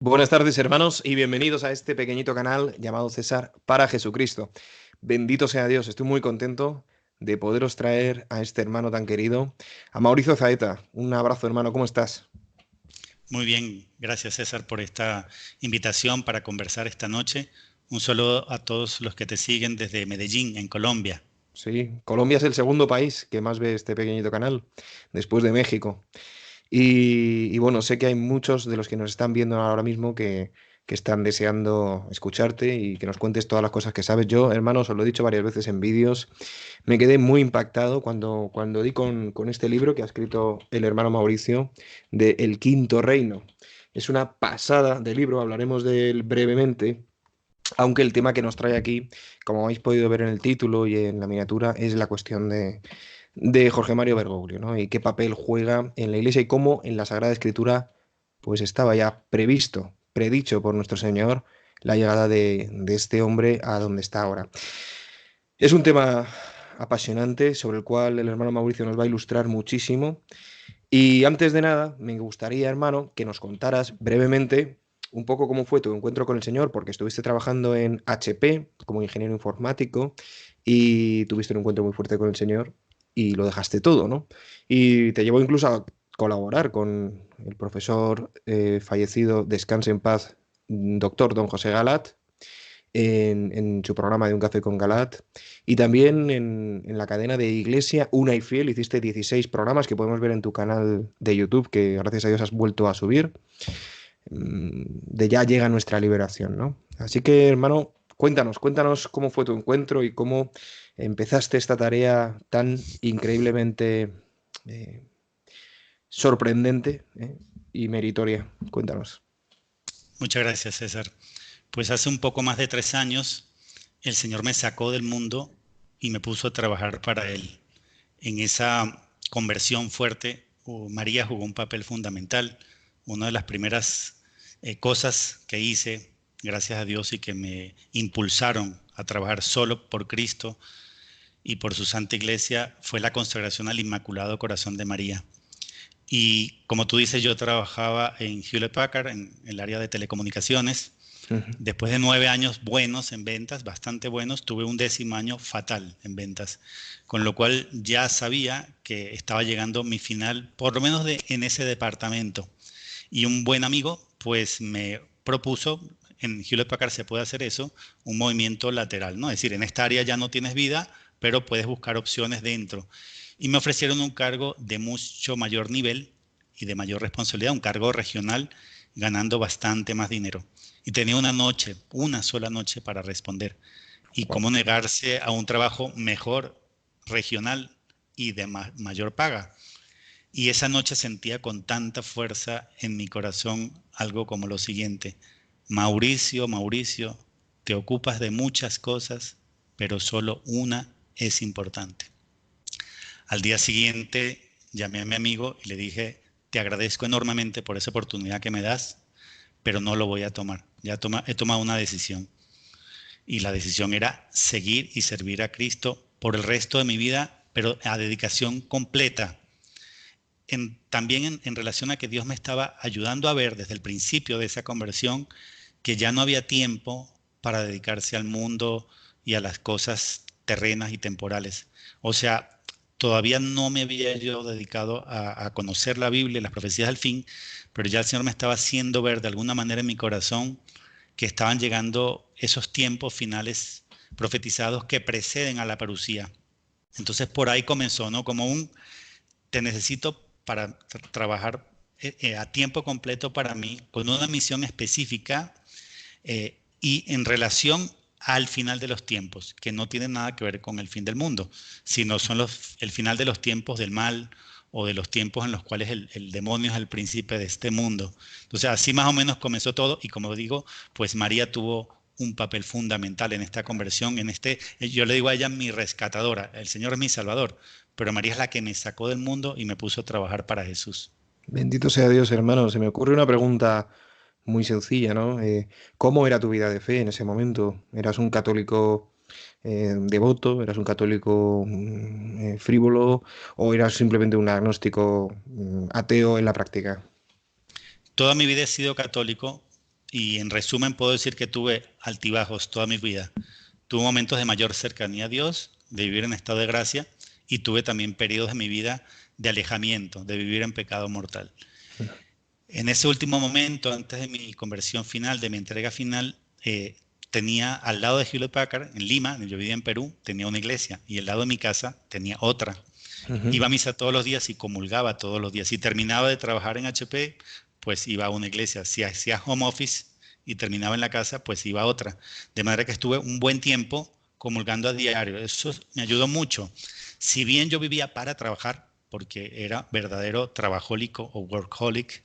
Buenas tardes, hermanos, y bienvenidos a este pequeñito canal llamado César para Jesucristo. Bendito sea Dios, estoy muy contento de poderos traer a este hermano tan querido, a Mauricio Zaeta. Un abrazo, hermano, ¿cómo estás? Muy bien, gracias César por esta invitación para conversar esta noche. Un saludo a todos los que te siguen desde Medellín, en Colombia. Sí, Colombia es el segundo país que más ve este pequeñito canal, después de México. Y bueno, sé que hay muchos de los que nos están viendo ahora mismo que están deseando escucharte y que nos cuentes todas las cosas que sabes. Yo, hermano, os lo he dicho varias veces en vídeos. Me quedé muy impactado cuando di con este libro que ha escrito el hermano Mauricio de El Quinto Reino. Es una pasada de libro, hablaremos de él brevemente, aunque el tema que nos trae aquí, como habéis podido ver en el título y en la miniatura, es la cuestión de Jorge Mario Bergoglio, ¿no? Y qué papel juega en la Iglesia y cómo en la Sagrada Escritura pues estaba ya previsto, predicho por nuestro Señor la llegada de este hombre a donde está ahora. Es un tema apasionante sobre el cual el hermano Mauricio nos va a ilustrar muchísimo. Y antes de nada, me gustaría, hermano, que nos contaras brevemente un poco cómo fue tu encuentro con el Señor, porque estuviste trabajando en HP como ingeniero informático y tuviste un encuentro muy fuerte con el Señor y lo dejaste todo, ¿no? Y te llevó incluso a colaborar con el profesor fallecido, descanse en paz, doctor don José Galat, en su programa de Un Café con Galat. Y también en la cadena de Iglesia Una y Fiel hiciste 16 programas que podemos ver en tu canal de YouTube, que gracias a Dios has vuelto a subir. De ya llega nuestra liberación, ¿no? Así que, hermano, cuéntanos cómo fue tu encuentro y cómo empezaste esta tarea tan increíblemente eh, sorprendente, y meritoria. Cuéntanos. Muchas gracias César. Pues hace un poco más de 3 años el Señor me sacó del mundo y me puso a trabajar para Él. En esa conversión fuerte, María jugó un papel fundamental. Una de las primeras cosas que hice, gracias a Dios, y que me impulsaron a trabajar solo por Cristo y por su Santa Iglesia, fue la consagración al Inmaculado Corazón de María. Y como tú dices, yo trabajaba en Hewlett Packard, en el área de telecomunicaciones. Ujú. Después de 9 años buenos en ventas, bastante buenos, tuve un 10.º año fatal en ventas, con lo cual ya sabía que estaba llegando mi final, por lo menos en ese departamento. Y un buen amigo, pues me propuso, en Hewlett Packard se puede hacer eso, un movimiento lateral, ¿no? Es decir, en esta área ya no tienes vida, pero puedes buscar opciones dentro. Y me ofrecieron un cargo de mucho mayor nivel y de mayor responsabilidad, un cargo regional, ganando bastante más dinero. Y tenía una noche, una sola noche para responder. ¿Y Wow. cómo negarse a un trabajo mejor, regional y de mayor paga? Y esa noche sentía con tanta fuerza en mi corazón algo como lo siguiente: Mauricio, Mauricio, te ocupas de muchas cosas, pero solo una es importante. Al día siguiente llamé a mi amigo y le dije, te agradezco enormemente por esa oportunidad que me das, pero no lo voy a tomar. He tomado una decisión. Y la decisión era seguir y servir a Cristo por el resto de mi vida, pero a dedicación completa. También en relación a que Dios me estaba ayudando a ver desde el principio de esa conversión que ya no había tiempo para dedicarse al mundo y a las cosas terrenas y temporales. O sea, todavía no me había yo dedicado a conocer la Biblia y las profecías del fin, pero ya el Señor me estaba haciendo ver de alguna manera en mi corazón que estaban llegando esos tiempos finales profetizados que preceden a la parucía. Entonces por ahí comenzó, ¿no? Como un te necesito para trabajar a tiempo completo para mí, con una misión específica y en relación al final de los tiempos, que no tiene nada que ver con el fin del mundo, sino son el final de los tiempos del mal o de los tiempos en los cuales el demonio es el príncipe de este mundo. Entonces, así más o menos comenzó todo y como digo, pues María tuvo un papel fundamental en esta conversión, yo le digo a ella mi rescatadora, el Señor es mi salvador, pero María es la que me sacó del mundo y me puso a trabajar para Jesús. Bendito sea Dios, hermano. Se me ocurre una pregunta muy sencilla, ¿no? ¿Cómo era tu vida de fe en ese momento? ¿Eras un católico devoto? ¿Eras un católico frívolo? ¿O eras simplemente un agnóstico ateo en la práctica? Toda mi vida he sido católico, y en resumen puedo decir que tuve altibajos toda mi vida. Tuve momentos de mayor cercanía a Dios, de vivir en estado de gracia, y tuve también periodos de mi vida de alejamiento, de vivir en pecado mortal. En ese último momento, antes de mi conversión final, de mi entrega final, tenía al lado de Hewlett Packard, en Lima, yo vivía en Perú, tenía una iglesia, y al lado de mi casa tenía otra. Iba a misa todos los días y comulgaba todos los días. Si terminaba de trabajar en HP, pues iba a una iglesia. Si hacía home office y terminaba en la casa, pues iba a otra. De manera que estuve un buen tiempo comulgando a diario. Eso me ayudó mucho. Si bien yo vivía para trabajar, porque era verdadero trabajólico o workaholic,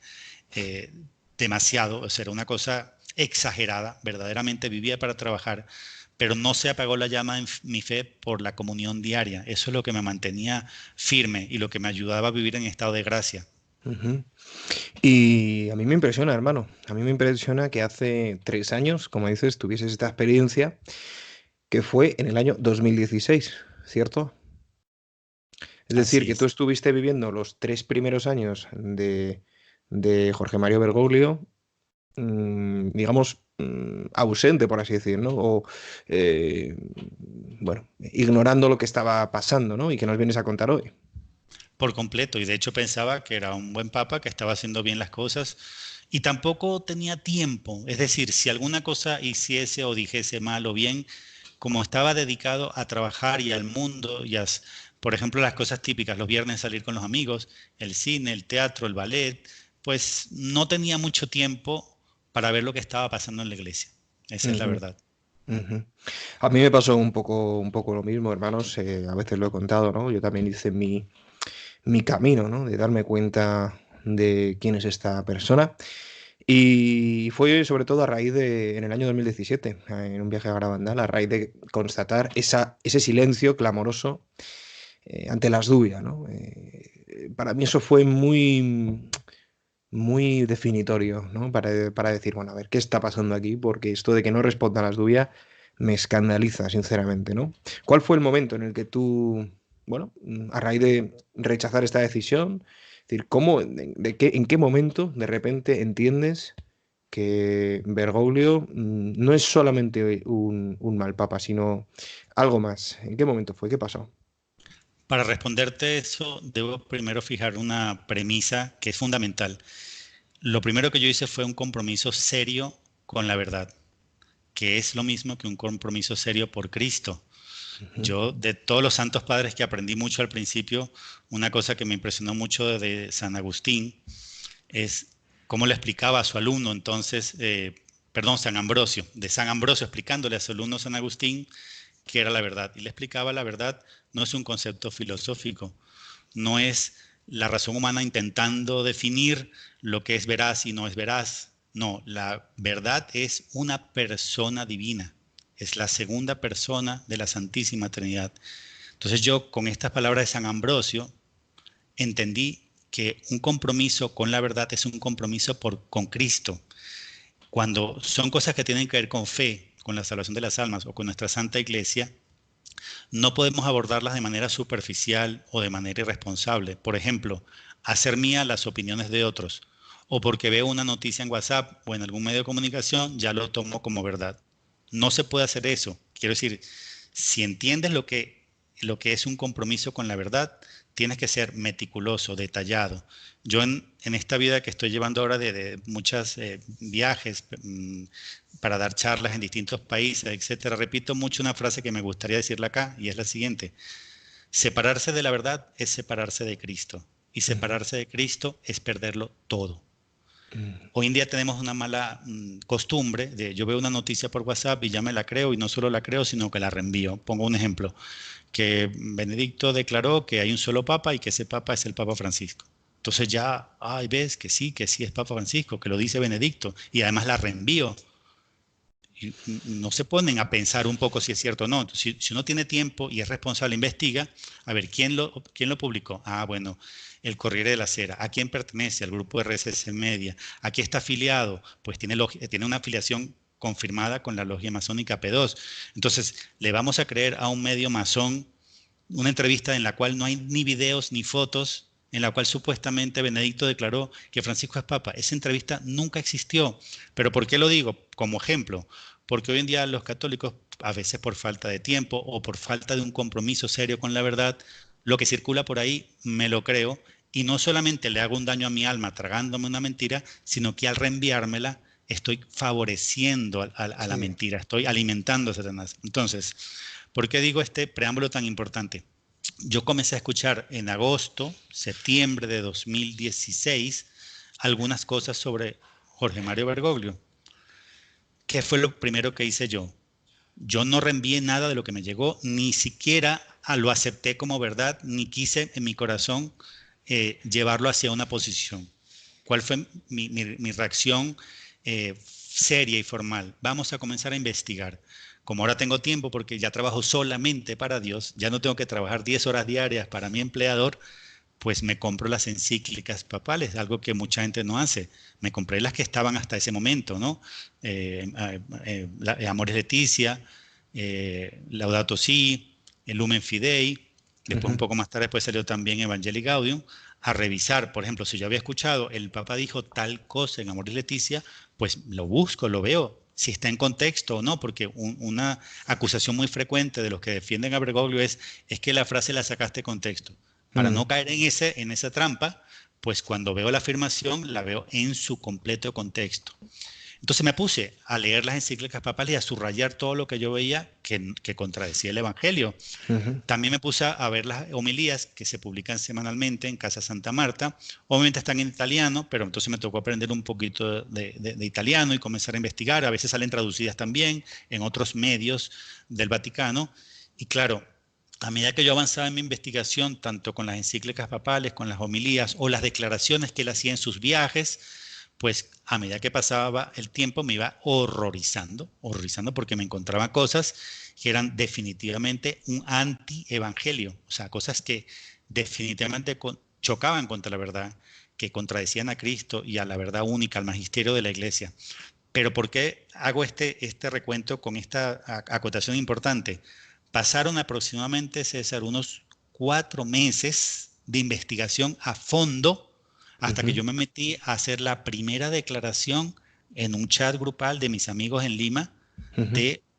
eh, demasiado, o sea, era una cosa exagerada, verdaderamente vivía para trabajar, pero no se apagó la llama en mi fe por la comunión diaria. Eso es lo que me mantenía firme y lo que me ayudaba a vivir en estado de gracia. Ujú. Y a mí me impresiona, hermano. A mí me impresiona que hace 3 años, como dices, tuvieses esta experiencia que fue en el año 2016, ¿cierto? Es decir, Así que tú es. estuviste viviendo los 3 primeros años de Jorge Mario Bergoglio, digamos, ausente, por así decirlo, ¿no? O, bueno, ignorando lo que estaba pasando, ¿no? Y que nos vienes a contar hoy. Por completo, y de hecho pensaba que era un buen papa, que estaba haciendo bien las cosas, y tampoco tenía tiempo. Es decir, si alguna cosa hiciese o dijese mal o bien, como estaba dedicado a trabajar y al mundo, por ejemplo, las cosas típicas, los viernes salir con los amigos, el cine, el teatro, el ballet, pues no tenía mucho tiempo para ver lo que estaba pasando en la iglesia. Esa es la Ujú, verdad. ujú. A mí me pasó un poco lo mismo, hermanos. A veces lo he contado, ¿no? Yo también hice mi camino, ¿no? De darme cuenta de quién es esta persona. Y fue sobre todo a raíz en el año 2017, en un viaje a Garabandal, a raíz de constatar ese silencio clamoroso ante las dudas, ¿no? Para mí eso fue muy definitorio, ¿no? Para decir, bueno, a ver, ¿qué está pasando aquí? Porque esto de que no responda a las dudas me escandaliza, sinceramente, ¿no? ¿Cuál fue el momento en el que tú, bueno, a raíz de rechazar esta decisión, es decir, en qué momento de repente entiendes que Bergoglio no es solamente un mal papa, sino algo más? ¿En qué momento fue? ¿Qué pasó? Para responderte eso, debo primero fijar una premisa que es fundamental. Lo primero que yo hice fue un compromiso serio con la verdad, que es lo mismo que un compromiso serio por Cristo. Ujú, Yo, de todos los santos padres que aprendí mucho al principio, una cosa que me impresionó mucho de San Agustín es cómo le explicaba a su alumno, San Ambrosio, de San Ambrosio explicándole a su alumno San Agustín qué era la verdad. Y le explicaba la verdad no es un concepto filosófico, no es la razón humana intentando definir lo que es veraz y no es veraz. No, la verdad es una persona divina, es la segunda persona de la Santísima Trinidad. Entonces yo con estas palabras de San Ambrosio entendí que un compromiso con la verdad es un compromiso con Cristo. Cuando son cosas que tienen que ver con fe, con la salvación de las almas o con nuestra Santa Iglesia, no podemos abordarlas de manera superficial o de manera irresponsable. Por ejemplo, hacer mía las opiniones de otros o porque veo una noticia en WhatsApp o en algún medio de comunicación, ya lo tomo como verdad. No se puede hacer eso. Quiero decir, si entiendes lo que es un compromiso con la verdad, tienes que ser meticuloso, detallado. Yo en esta vida que estoy llevando ahora de muchos viajes, para dar charlas en distintos países, etcétera, repito mucho una frase que me gustaría decirla acá y es la siguiente: separarse de la verdad es separarse de Cristo y ujú, separarse de Cristo es perderlo todo. ujú, Hoy en día tenemos una mala costumbre de yo veo una noticia por WhatsApp y ya me la creo y no solo la creo, sino que la reenvío. Pongo un ejemplo, que Benedicto declaró que hay un solo papa y que ese papa es el Papa Francisco. Entonces ya, ay, ves que sí es Papa Francisco, que lo dice Benedicto y además la reenvío y no se ponen a pensar un poco si es cierto o no. Entonces, si uno tiene tiempo y es responsable, investiga, a ver, ¿quién lo publicó? Ah, bueno, el Corriere de la Sera. ¿A quién pertenece? Al grupo RSS Media. ¿A qué está afiliado? Pues tiene una afiliación confirmada con la logia masónica P2. Entonces, le vamos a creer a un medio masón una entrevista en la cual no hay ni videos ni fotos en la cual supuestamente Benedicto declaró que Francisco es papa. Esa entrevista nunca existió. ¿Pero por qué lo digo? Como ejemplo, porque hoy en día los católicos, a veces por falta de tiempo o por falta de un compromiso serio con la verdad, lo que circula por ahí me lo creo y no solamente le hago un daño a mi alma tragándome una mentira, sino que al reenviármela estoy favoreciendo a la Sí. mentira, estoy alimentando a Satanás. Entonces, ¿por qué digo este preámbulo tan importante? Yo comencé a escuchar en agosto, septiembre de 2016, algunas cosas sobre Jorge Mario Bergoglio. ¿Qué fue lo primero que hice yo? Yo no reenvié nada de lo que me llegó, ni siquiera lo acepté como verdad, ni quise en mi corazón llevarlo hacia una posición. ¿Cuál fue mi reacción seria y formal? Vamos a comenzar a investigar. Como ahora tengo tiempo porque ya trabajo solamente para Dios, ya no tengo que trabajar 10 horas diarias para mi empleador, pues me compro las encíclicas papales, algo que mucha gente no hace. Me compré las que estaban hasta ese momento, ¿no? Amoris Laetitia, Laudato Si, el Lumen Fidei, después un Ujú. poco más tarde después salió también Evangelii Gaudium, a revisar, por ejemplo, si yo había escuchado, el Papa dijo tal cosa en Amoris Laetitia, pues lo busco, lo veo, si está en contexto o no, porque una acusación muy frecuente de los que defienden a Bergoglio es que la frase la sacaste de contexto. Para Mm. no caer en esa trampa, pues cuando veo la afirmación la veo en su completo contexto. Entonces me puse a leer las encíclicas papales y a subrayar todo lo que yo veía que contradecía el Evangelio. Ujú. También me puse a ver las homilías que se publican semanalmente en Casa Santa Marta. Obviamente están en italiano, pero entonces me tocó aprender un poquito de italiano y comenzar a investigar. A veces salen traducidas también en otros medios del Vaticano. Y claro, a medida que yo avanzaba en mi investigación, tanto con las encíclicas papales, con las homilías o las declaraciones que él hacía en sus viajes, pues a medida que pasaba el tiempo me iba horrorizando, horrorizando porque me encontraba cosas que eran definitivamente un anti-evangelio, o sea, cosas que definitivamente chocaban contra la verdad, que contradecían a Cristo y a la verdad única, al magisterio de la iglesia. Pero ¿por qué hago este recuento con esta acotación importante? Pasaron aproximadamente, César, unos 4 meses de investigación a fondo hasta que Ujú. yo me metí a hacer la primera declaración en un chat grupal de mis amigos en Lima Ujú.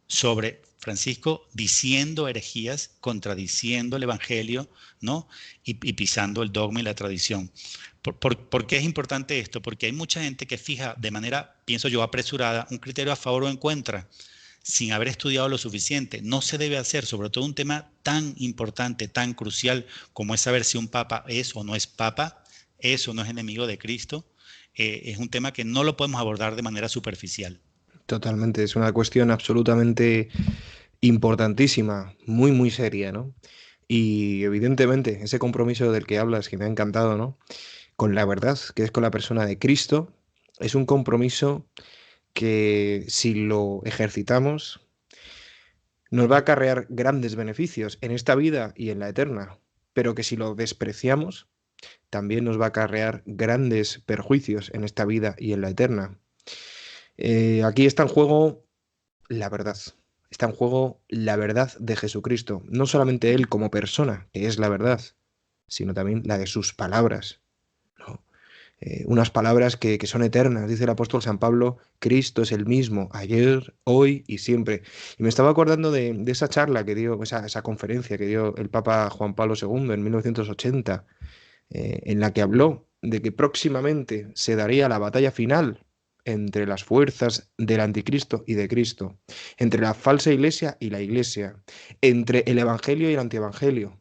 sobre Francisco diciendo herejías, contradiciendo el Evangelio, ¿no? Y pisando el dogma y la tradición. ¿Por qué es importante esto? Porque hay mucha gente que fija de manera, pienso yo, apresurada, un criterio a favor o en contra, sin haber estudiado lo suficiente. No se debe hacer, sobre todo un tema tan importante, tan crucial como es saber si un papa es o no es papa, es o no es enemigo de Cristo. Es un tema que no lo podemos abordar de manera superficial. Totalmente, es una cuestión absolutamente importantísima, muy, muy seria, ¿no? Y evidentemente, ese compromiso del que hablas, que me ha encantado, ¿no? Con la verdad, que es con la persona de Cristo, es un compromiso que si lo ejercitamos, nos va a acarrear grandes beneficios en esta vida y en la eterna, pero que si lo despreciamos, también nos va a acarrear grandes perjuicios en esta vida y en la eterna. Aquí está en juego la verdad. Está en juego la verdad de Jesucristo. No solamente Él como persona, que es la verdad, sino también la de sus palabras, ¿no? Unas palabras que son eternas. Dice el apóstol San Pablo, Cristo es el mismo, ayer, hoy y siempre. Y me estaba acordando de esa charla que dio, esa conferencia que dio el Papa Juan Pablo II en 1980, en la que habló de que próximamente se daría la batalla final entre las fuerzas del anticristo y de Cristo, entre la falsa iglesia y la iglesia, entre el evangelio y el antievangelio.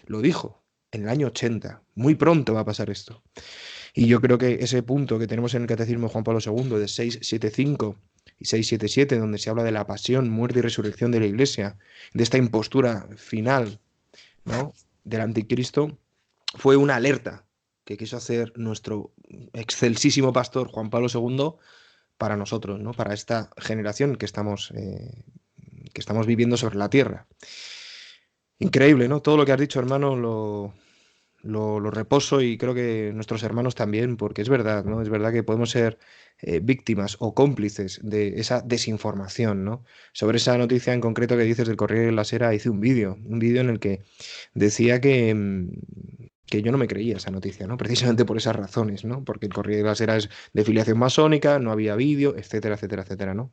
Lo dijo en el año 80. Muy pronto va a pasar esto. Y yo creo que ese punto que tenemos en el Catecismo de Juan Pablo II de 675 y 677, donde se habla de la pasión, muerte y resurrección de la iglesia, de esta impostura final, ¿no?, del anticristo, fue una alerta que quiso hacer nuestro excelsísimo pastor Juan Pablo II para nosotros, ¿no? Para esta generación que estamos viviendo sobre la tierra. Increíble, ¿no? Todo lo que has dicho, hermano, lo reposo y creo que nuestros hermanos también, porque es verdad, ¿no? Es verdad que podemos ser víctimas o cómplices de esa desinformación, ¿no? Sobre esa noticia en concreto que dices del Corriere de la Sera, hice un vídeo en el que decía que que yo no me creía esa noticia, ¿no? Precisamente por esas razones, ¿no? Porque el Corriere de las era es de filiación masónica, no había vídeo, etcétera, etcétera, etcétera, ¿no?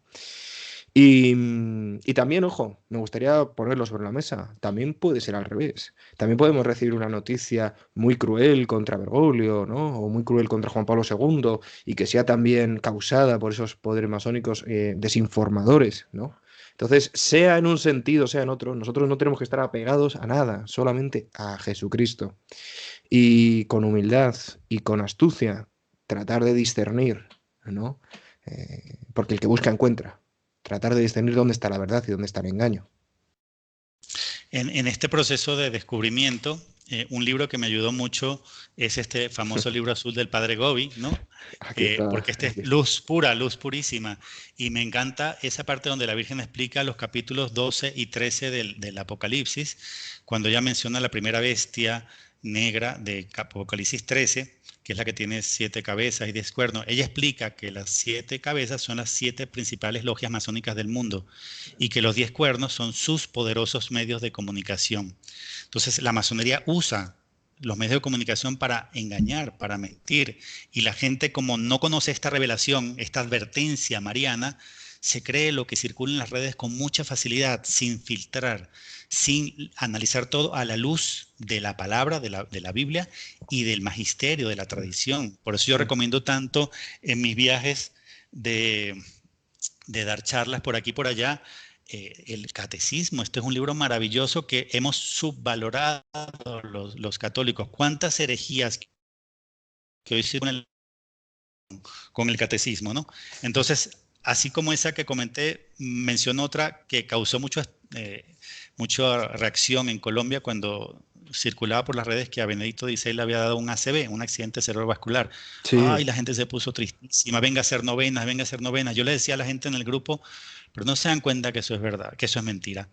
Y también, ojo, me gustaría ponerlo sobre la mesa. También puede ser al revés. También podemos recibir una noticia muy cruel contra Bergoglio, ¿no? O muy cruel contra Juan Pablo II y que sea también causada por esos poderes masónicos desinformadores, ¿no? Entonces, sea en un sentido, sea en otro, nosotros no tenemos que estar apegados a nada, solamente a Jesucristo. Y con humildad y con astucia, tratar de discernir, ¿no? Porque el que busca encuentra. Tratar de discernir dónde está la verdad y dónde está el engaño. En este proceso de descubrimiento, un libro que me ayudó mucho es este famoso libro azul del padre Gobi, ¿no? Aquí está, Porque este aquí es está. luz pura, luz purísima. Y me encanta esa parte donde la Virgen explica los capítulos 12 y 13 del Apocalipsis, cuando ella menciona la primera bestia negra de Apocalipsis 13, que es la que tiene 7 cabezas y 10 cuernos. Ella explica que las 7 cabezas son las 7 principales logias masónicas del mundo y que los 10 cuernos son sus poderosos medios de comunicación. Entonces, la masonería usa los medios de comunicación para engañar, para mentir, y la gente, como no conoce esta revelación, esta advertencia mariana, se cree lo que circula en las redes con mucha facilidad, sin filtrar, sin analizar todo a la luz de la palabra, de la Biblia y del magisterio, de la tradición. Por eso yo recomiendo tanto en mis viajes de, de dar charlas por aquí y por allá, el catecismo. Este es un libro maravilloso que hemos subvalorado los católicos. ¿Cuántas herejías que hoy con el catecismo, ¿no? Entonces, así como esa que comenté, menciono otra que causó mucha reacción en Colombia cuando circulaba por las redes que a Benedicto XVI le había dado un ACV, un accidente cerebrovascular. Sí, Ay, la gente se puso tristísima, venga a hacer novenas, venga a hacer novenas. Yo le decía a la gente en el grupo, pero no se dan cuenta que eso es verdad, que eso es mentira.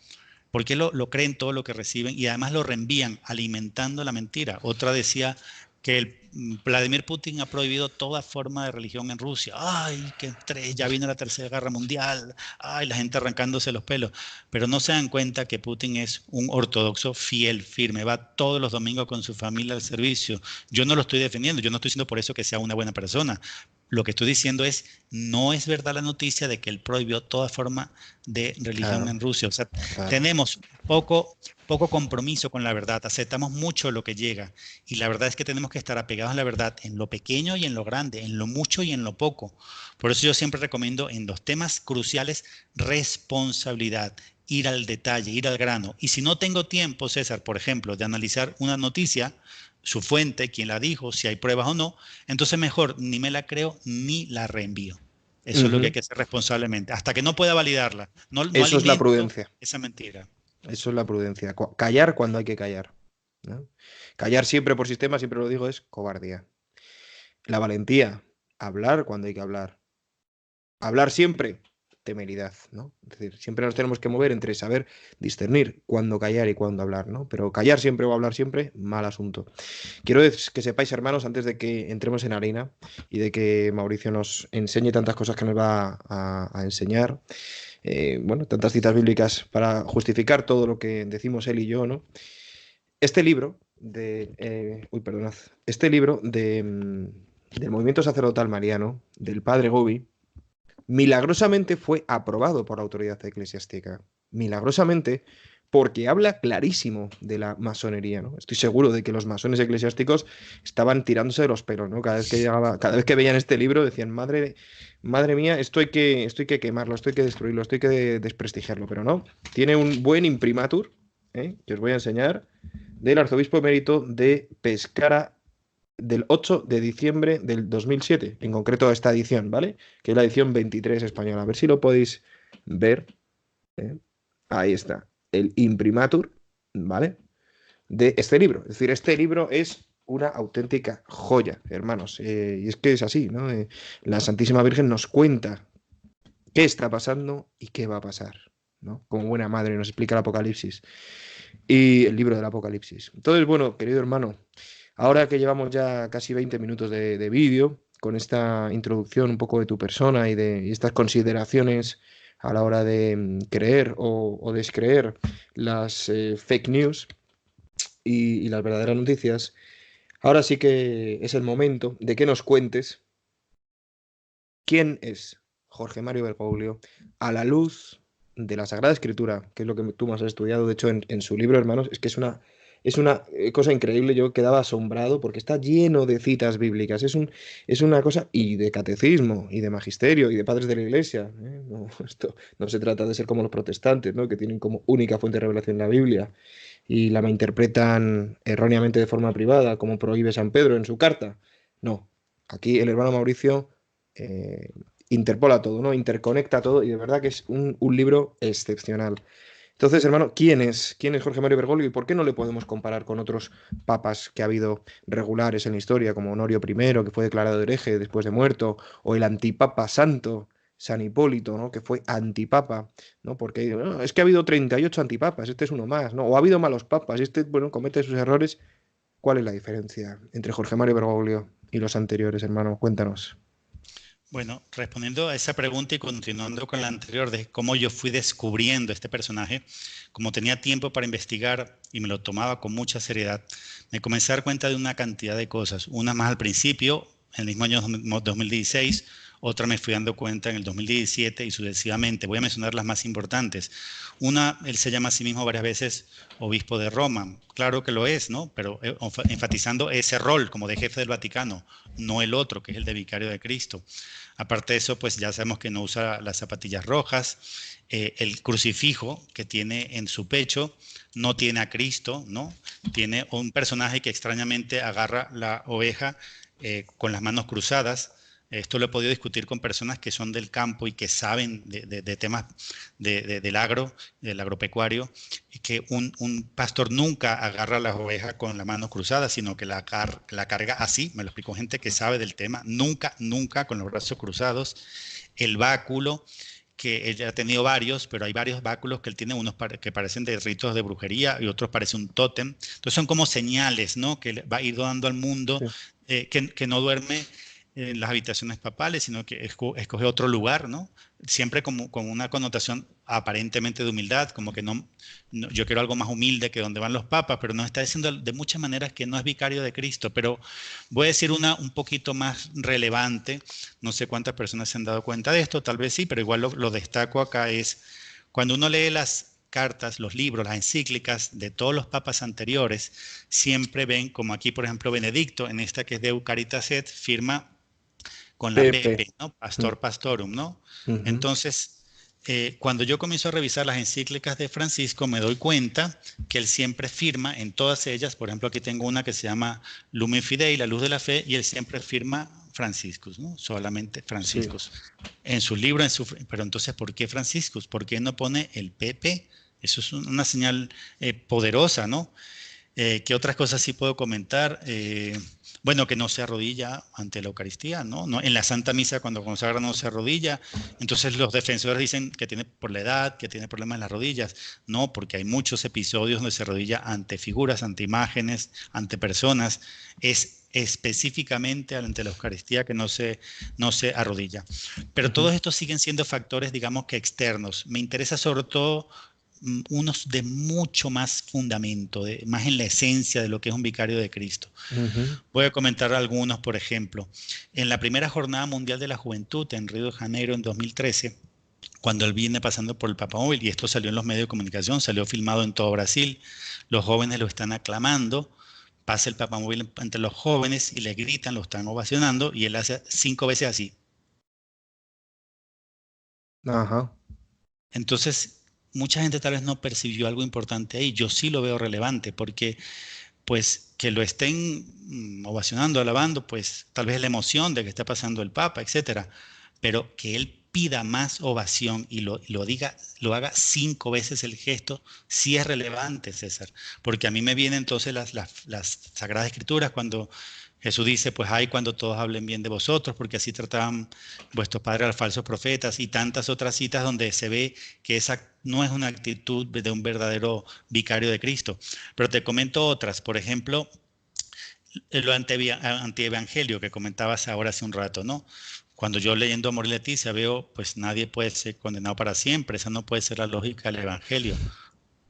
¿Por qué lo creen todo lo que reciben y además lo reenvían alimentando la mentira? Otra decía que Vladimir Putin ha prohibido toda forma de religión en Rusia. Ay, qué estrés, ya viene la Tercera Guerra Mundial. Ay, la gente arrancándose los pelos. Pero no se dan cuenta que Putin es un ortodoxo fiel, firme. Va todos los domingos con su familia al servicio. Yo no lo estoy defendiendo, yo no estoy diciendo por eso que sea una buena persona. Lo que estoy diciendo es, no es verdad la noticia de que él prohibió toda forma de religión claro, en Rusia. O sea, claro. tenemos poco compromiso con la verdad, aceptamos mucho lo que llega y la verdad es que tenemos que estar apegados a la verdad en lo pequeño y en lo grande, en lo mucho y en lo poco. Por eso yo siempre recomiendo en los temas cruciales responsabilidad, ir al detalle, ir al grano. Y si no tengo tiempo, César, por ejemplo, de analizar una noticia, su fuente, quién la dijo, si hay pruebas o no, entonces mejor ni me la creo ni la reenvío. Eso es lo que hay Ujú. que hacer responsablemente, hasta que no pueda validarla. No, no Eso es la alimento prudencia. esa mentira. Eso es la prudencia. Callar cuando hay que callar, ¿no? Callar siempre por sistema, siempre lo digo, es cobardía. La valentía, hablar cuando hay que hablar. Hablar siempre, temeridad, ¿no? Es decir, siempre nos tenemos que mover entre saber discernir cuándo callar y cuándo hablar, ¿no? Pero callar siempre o hablar siempre, mal asunto. Quiero que sepáis, hermanos, antes de que entremos en harina y de que Mauricio nos enseñe tantas cosas que nos va a enseñar, bueno, tantas citas bíblicas para justificar todo lo que decimos él y yo, ¿no? Este libro perdonad, este libro del movimiento sacerdotal mariano, del padre Gobi, milagrosamente fue aprobado por la autoridad eclesiástica. Milagrosamente, porque habla clarísimo de la masonería, ¿no? Estoy seguro de que los masones eclesiásticos estaban tirándose de los pelos, ¿no? Cada vez que veían este libro decían, madre mía, esto hay que quemarlo, esto hay que destruirlo, esto hay que desprestigiarlo, pero no. Tiene un buen imprimatur, que os voy a enseñar, del arzobispo emérito de Pescara del 8 de diciembre del 2007, en concreto esta edición, ¿vale? Que es la edición 23 española. A ver si lo podéis ver. ¿eh? Ahí está, el imprimatur, ¿vale? De este libro. Es decir, este libro es una auténtica joya, hermanos. Y es que es así, ¿no? La Santísima Virgen nos cuenta qué está pasando y qué va a pasar, ¿no? Como buena madre nos explica el Apocalipsis y el libro del Apocalipsis. Entonces, bueno, querido hermano, ahora que llevamos ya casi 20 minutos de vídeo, con esta introducción un poco de tu persona y estas consideraciones a la hora de creer o descreer las fake news y las verdaderas noticias, Ahora sí que es el momento de que nos cuentes quién es Jorge Mario Bergoglio a la luz de la Sagrada Escritura, que es lo que tú más has estudiado. De hecho, en su libro, hermanos, es que es una cosa increíble. Yo quedaba asombrado porque está lleno de citas bíblicas. Es una cosa, y de catecismo, y de magisterio, y de padres de la Iglesia. ¿Eh? No, esto no se trata de ser como los protestantes, ¿no? Que tienen como única fuente de revelación la Biblia y la interpretan erróneamente de forma privada, como prohíbe San Pedro en su carta. No, aquí el hermano Mauricio eh, interpola todo, ¿no? Interconecta todo y de verdad que es un libro excepcional. Entonces, hermano, ¿quién es Jorge Mario Bergoglio y por qué no le podemos comparar con otros papas que ha habido regulares en la historia, como Honorio I, que fue declarado hereje después de muerto, o el antipapa santo, San Hipólito, ¿no? Que fue antipapa, ¿no? Porque "No, es que ha habido 38 antipapas, este es uno más, ¿no? O ha habido malos papas, este, bueno, comete sus errores. ¿Cuál es la diferencia entre Jorge Mario Bergoglio y los anteriores, hermano? Cuéntanos. Bueno, respondiendo a esa pregunta y continuando con la anterior de cómo yo fui descubriendo este personaje, como tenía tiempo para investigar y me lo tomaba con mucha seriedad, me comencé a dar cuenta de una cantidad de cosas. Una más al principio, en el mismo año 2016, otra me fui dando cuenta en el 2017 y sucesivamente. Voy a mencionar las más importantes. Una, él se llama a sí mismo varias veces obispo de Roma. Claro que lo es, ¿no? Pero enfatizando ese rol como de jefe del Vaticano, no el otro, que es el de vicario de Cristo. Aparte de eso, pues ya sabemos que no usa las zapatillas rojas, el crucifijo que tiene en su pecho no tiene a Cristo, ¿no? Tiene un personaje que extrañamente agarra la oveja con las manos cruzadas. Esto lo he podido discutir con personas que son del campo y que saben de temas del agropecuario, y que un pastor nunca agarra las ovejas con la mano cruzada, sino que la carga así. Me lo explicó gente que sabe del tema, nunca, nunca con los brazos cruzados. El báculo, que ella ha tenido varios, pero hay varios báculos que él tiene, unos que parecen de ritos de brujería y otros parecen un tótem. Entonces son como señales, ¿no? Que va a ir dando al mundo, Sí. que no duerme en las habitaciones papales, sino que escoge otro lugar, ¿no? Siempre como con una connotación aparentemente de humildad, como que yo quiero algo más humilde que donde van los papas, pero nos está diciendo de muchas maneras que no es vicario de Cristo. Pero voy a decir una un poquito más relevante, no sé cuántas personas se han dado cuenta de esto, tal vez sí, pero igual lo destaco acá, es cuando uno lee las cartas, los libros, las encíclicas de todos los papas anteriores, siempre ven, como aquí por ejemplo Benedicto, en esta que es de Eucaritas Et, firma con la Pepe. PP, ¿no? Mm, Pastor Pastorum, ¿no? ujú. Entonces, cuando yo comienzo a revisar las encíclicas de Francisco, me doy cuenta que él siempre firma en todas ellas. Por ejemplo, aquí tengo una que se llama Lumen Fidei, la luz de la fe, y él siempre firma Franciscus, ¿no? Solamente Sí. Franciscus. En su libro, pero entonces, ¿por qué Franciscus? ¿Por qué no pone el PP? Eso es una señal poderosa, ¿no? ¿Qué otras cosas sí puedo comentar? Bueno, que no se arrodilla ante la Eucaristía, ¿no? En la Santa Misa cuando consagra no se arrodilla. Entonces los defensores dicen que tiene por la edad, que tiene problemas en las rodillas. No, porque hay muchos episodios donde se arrodilla ante figuras, ante imágenes, ante personas. Es específicamente ante la Eucaristía que no se arrodilla. Pero Ujú. todos estos siguen siendo factores, digamos que externos. Me interesa sobre todo unos de mucho más fundamento, más en la esencia de lo que es un vicario de Cristo. Ujú. Voy a comentar algunos, por ejemplo. En la primera Jornada Mundial de la Juventud en Río de Janeiro en 2013, cuando él viene pasando por el Papamóvil, y esto salió en los medios de comunicación, salió filmado en todo Brasil, los jóvenes lo están aclamando, pasa el Papamóvil entre los jóvenes y le gritan, lo están ovacionando, y él hace 5 veces así. Ajá. Entonces, mucha gente tal vez no percibió algo importante ahí, yo sí lo veo relevante, porque pues que lo estén ovacionando, alabando, pues tal vez la emoción de que está pasando el Papa, etcétera, pero que él pida más ovación y lo diga, lo haga 5 veces el gesto, sí es relevante, César, porque a mí me vienen entonces las Sagradas Escrituras cuando Jesús dice, pues hay cuando todos hablen bien de vosotros, porque así trataban vuestros padres a los falsos profetas, y tantas otras citas donde se ve que esa no es una actitud de un verdadero vicario de Cristo. Pero te comento otras, por ejemplo, lo antievangelio que comentabas ahora hace un rato, ¿no? Cuando yo leyendo Amor y Leticia veo, pues nadie puede ser condenado para siempre, esa no puede ser la lógica del evangelio.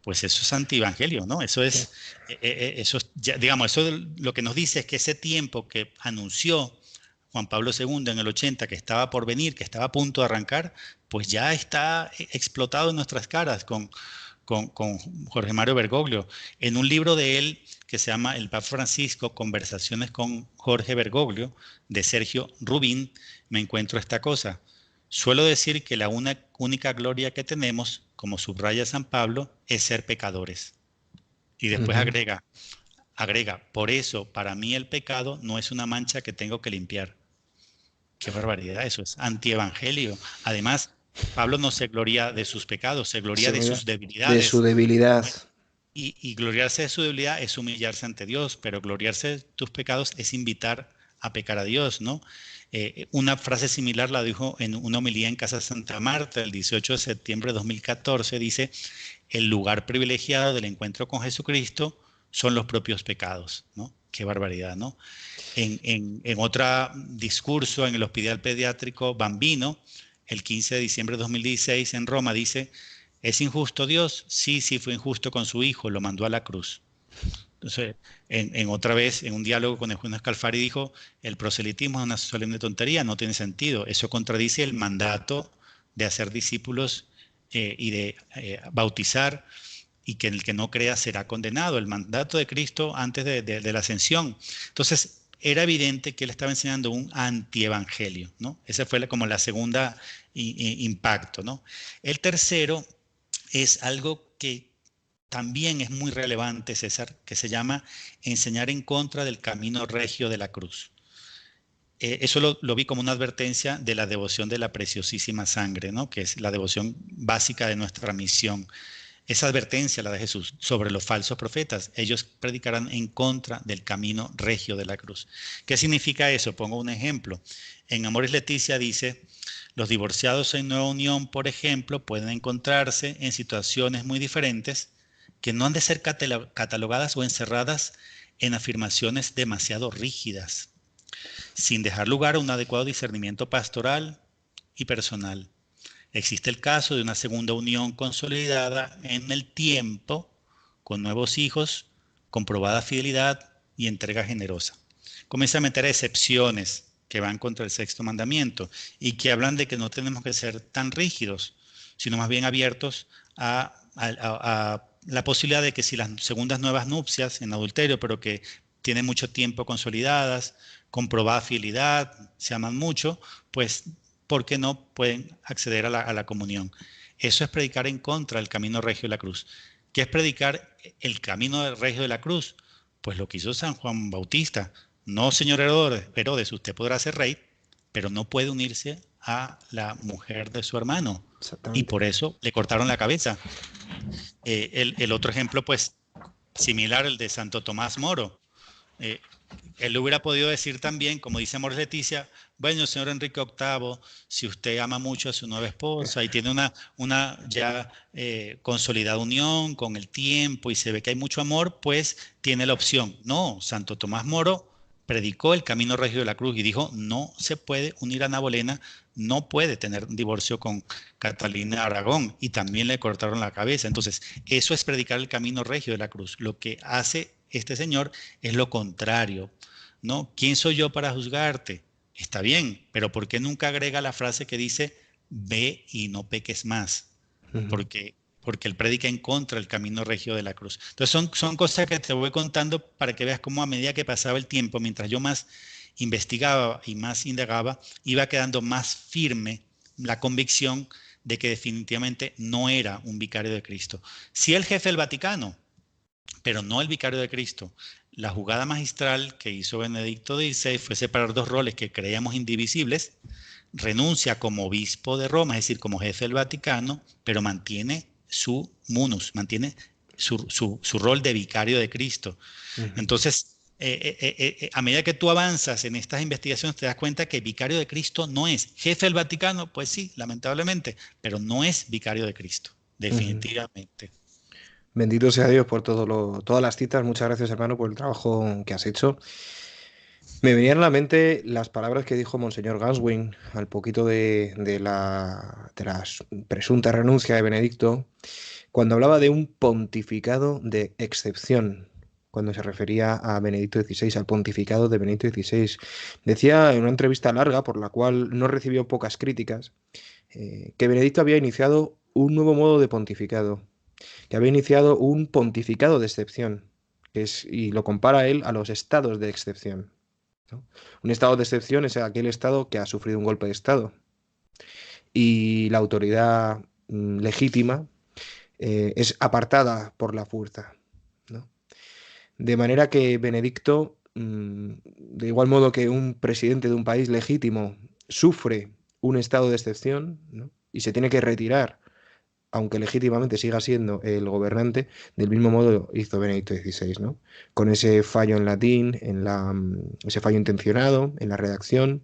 pues eso es antievangelio, ¿no? Sí. Eso digamos, lo que nos dice es que ese tiempo que anunció Juan Pablo II en el 80, que estaba por venir, que estaba a punto de arrancar, pues ya está explotado en nuestras caras con Jorge Mario Bergoglio. En un libro de él que se llama El Papa Francisco, Conversaciones con Jorge Bergoglio, de Sergio Rubín, me encuentro esta cosa. Suelo decir que la única gloria que tenemos, como subraya San Pablo, es ser pecadores. Y después Ujú. agrega, por eso para mí el pecado no es una mancha que tengo que limpiar. Qué barbaridad, eso es antievangelio. Además, Pablo no se gloria de sus pecados, se gloria Se de mira sus de su debilidades. debilidad. Y gloriarse de su debilidad es humillarse ante Dios, pero gloriarse de tus pecados es invitar a pecar a Dios, ¿no? Una frase similar la dijo en una homilía en Casa Santa Marta el 18 de septiembre de 2014, dice, el lugar privilegiado del encuentro con Jesucristo son los propios pecados, ¿no? Qué barbaridad, ¿no? En otro discurso en el Hospital Pediátrico Bambino, el 15 de diciembre de 2016 en Roma, dice, ¿es injusto Dios? Sí, sí fue injusto con su hijo, lo mandó a la cruz. Entonces, otra vez, en un diálogo con Eugenio Scalfari dijo, el proselitismo es una solemne tontería, no tiene sentido. Eso contradice el mandato de hacer discípulos y de bautizar y que el que no crea será condenado. El mandato de Cristo antes de la ascensión. Entonces, era evidente que él estaba enseñando un antievangelio, ¿no? Esa fue como la segunda impacto, ¿no? El tercero es algo que también es muy relevante, César, que se llama enseñar en contra del camino regio de la cruz. Eso lo vi como una advertencia de la devoción de la preciosísima sangre, ¿no? Que es la devoción básica de nuestra misión. Esa advertencia, la de Jesús, sobre los falsos profetas, ellos predicarán en contra del camino regio de la cruz. ¿Qué significa eso? Pongo un ejemplo. En Amores Leticia dice, los divorciados en nueva unión, por ejemplo, pueden encontrarse en situaciones muy diferentes que no han de ser catalogadas o encerradas en afirmaciones demasiado rígidas, sin dejar lugar a un adecuado discernimiento pastoral y personal. Existe el caso de una segunda unión consolidada en el tiempo, con nuevos hijos, comprobada fidelidad y entrega generosa. Comienza a meter excepciones que van contra el sexto mandamiento y que hablan de que no tenemos que ser tan rígidos, sino más bien abiertos a la posibilidad de que si las segundas nuevas nupcias en adulterio, pero que tienen mucho tiempo consolidadas, comprobada fidelidad, se aman mucho, pues ¿por qué no pueden acceder a la comunión? Eso es predicar en contra del camino regio de la cruz. ¿Qué es predicar el camino regio de la cruz? Pues lo que hizo San Juan Bautista. No, señor Herodes, usted podrá ser rey, pero no puede unirse a la mujer de su hermano. Y Exactamente. por eso le cortaron la cabeza. El otro ejemplo, pues, similar, el de Santo Tomás Moro. Eh, Él hubiera podido decir también, como dice Amor Leticia, bueno, señor Enrique VIII, si usted ama mucho a su nueva esposa y tiene una ya consolidada unión con el tiempo y se ve que hay mucho amor, pues tiene la opción. No, Santo Tomás Moro predicó el camino regio de la cruz y dijo, no se puede unir a Ana Bolena, no puede tener un divorcio con Catalina Aragón y también le cortaron la cabeza. Entonces, eso es predicar el camino regio de la cruz. Lo que hace este señor es lo contrario, ¿no? ¿Quién soy yo para juzgarte? Está bien, pero ¿por qué nunca agrega la frase que dice, ve y no peques más? Ujú. Porque él predica en contra del camino regio de la cruz. Entonces son cosas que te voy contando para que veas cómo a medida que pasaba el tiempo, mientras yo más investigaba y más indagaba, iba quedando más firme la convicción de que definitivamente no era un vicario de Cristo. Sí el jefe del Vaticano, pero no el vicario de Cristo. La jugada magistral que hizo Benedicto XVI fue separar dos roles que creíamos indivisibles. Renuncia como obispo de Roma, es decir, como jefe del Vaticano, pero mantiene su munus, mantiene su rol de vicario de Cristo. Ujú. Entonces, a medida que tú avanzas en estas investigaciones, te das cuenta que vicario de Cristo no es jefe del Vaticano, pues sí, lamentablemente, pero no es vicario de Cristo, Ujú. definitivamente. Bendito sea Dios por todas las citas. Muchas gracias, hermano, por el trabajo que has hecho. Me venían a la mente las palabras que dijo Monseñor Ganswin al poquito de la presunta renuncia de Benedicto, cuando hablaba de un pontificado de excepción, cuando se refería a Benedicto XVI, al pontificado de Benedicto XVI. Decía en una entrevista larga, por la cual no recibió pocas críticas, que Benedicto había iniciado un nuevo modo de pontificado, que había iniciado un pontificado de excepción, y lo compara él a los estados de excepción, ¿no? Un estado de excepción es aquel estado que ha sufrido un golpe de estado y la autoridad legítima es apartada por la fuerza, ¿no? De manera que Benedicto, de igual modo que un presidente de un país legítimo sufre un estado de excepción, ¿no? Y se tiene que retirar aunque legítimamente siga siendo el gobernante, del mismo modo hizo Benedicto XVI, ¿no? Con ese fallo en latín, ese fallo intencionado en la redacción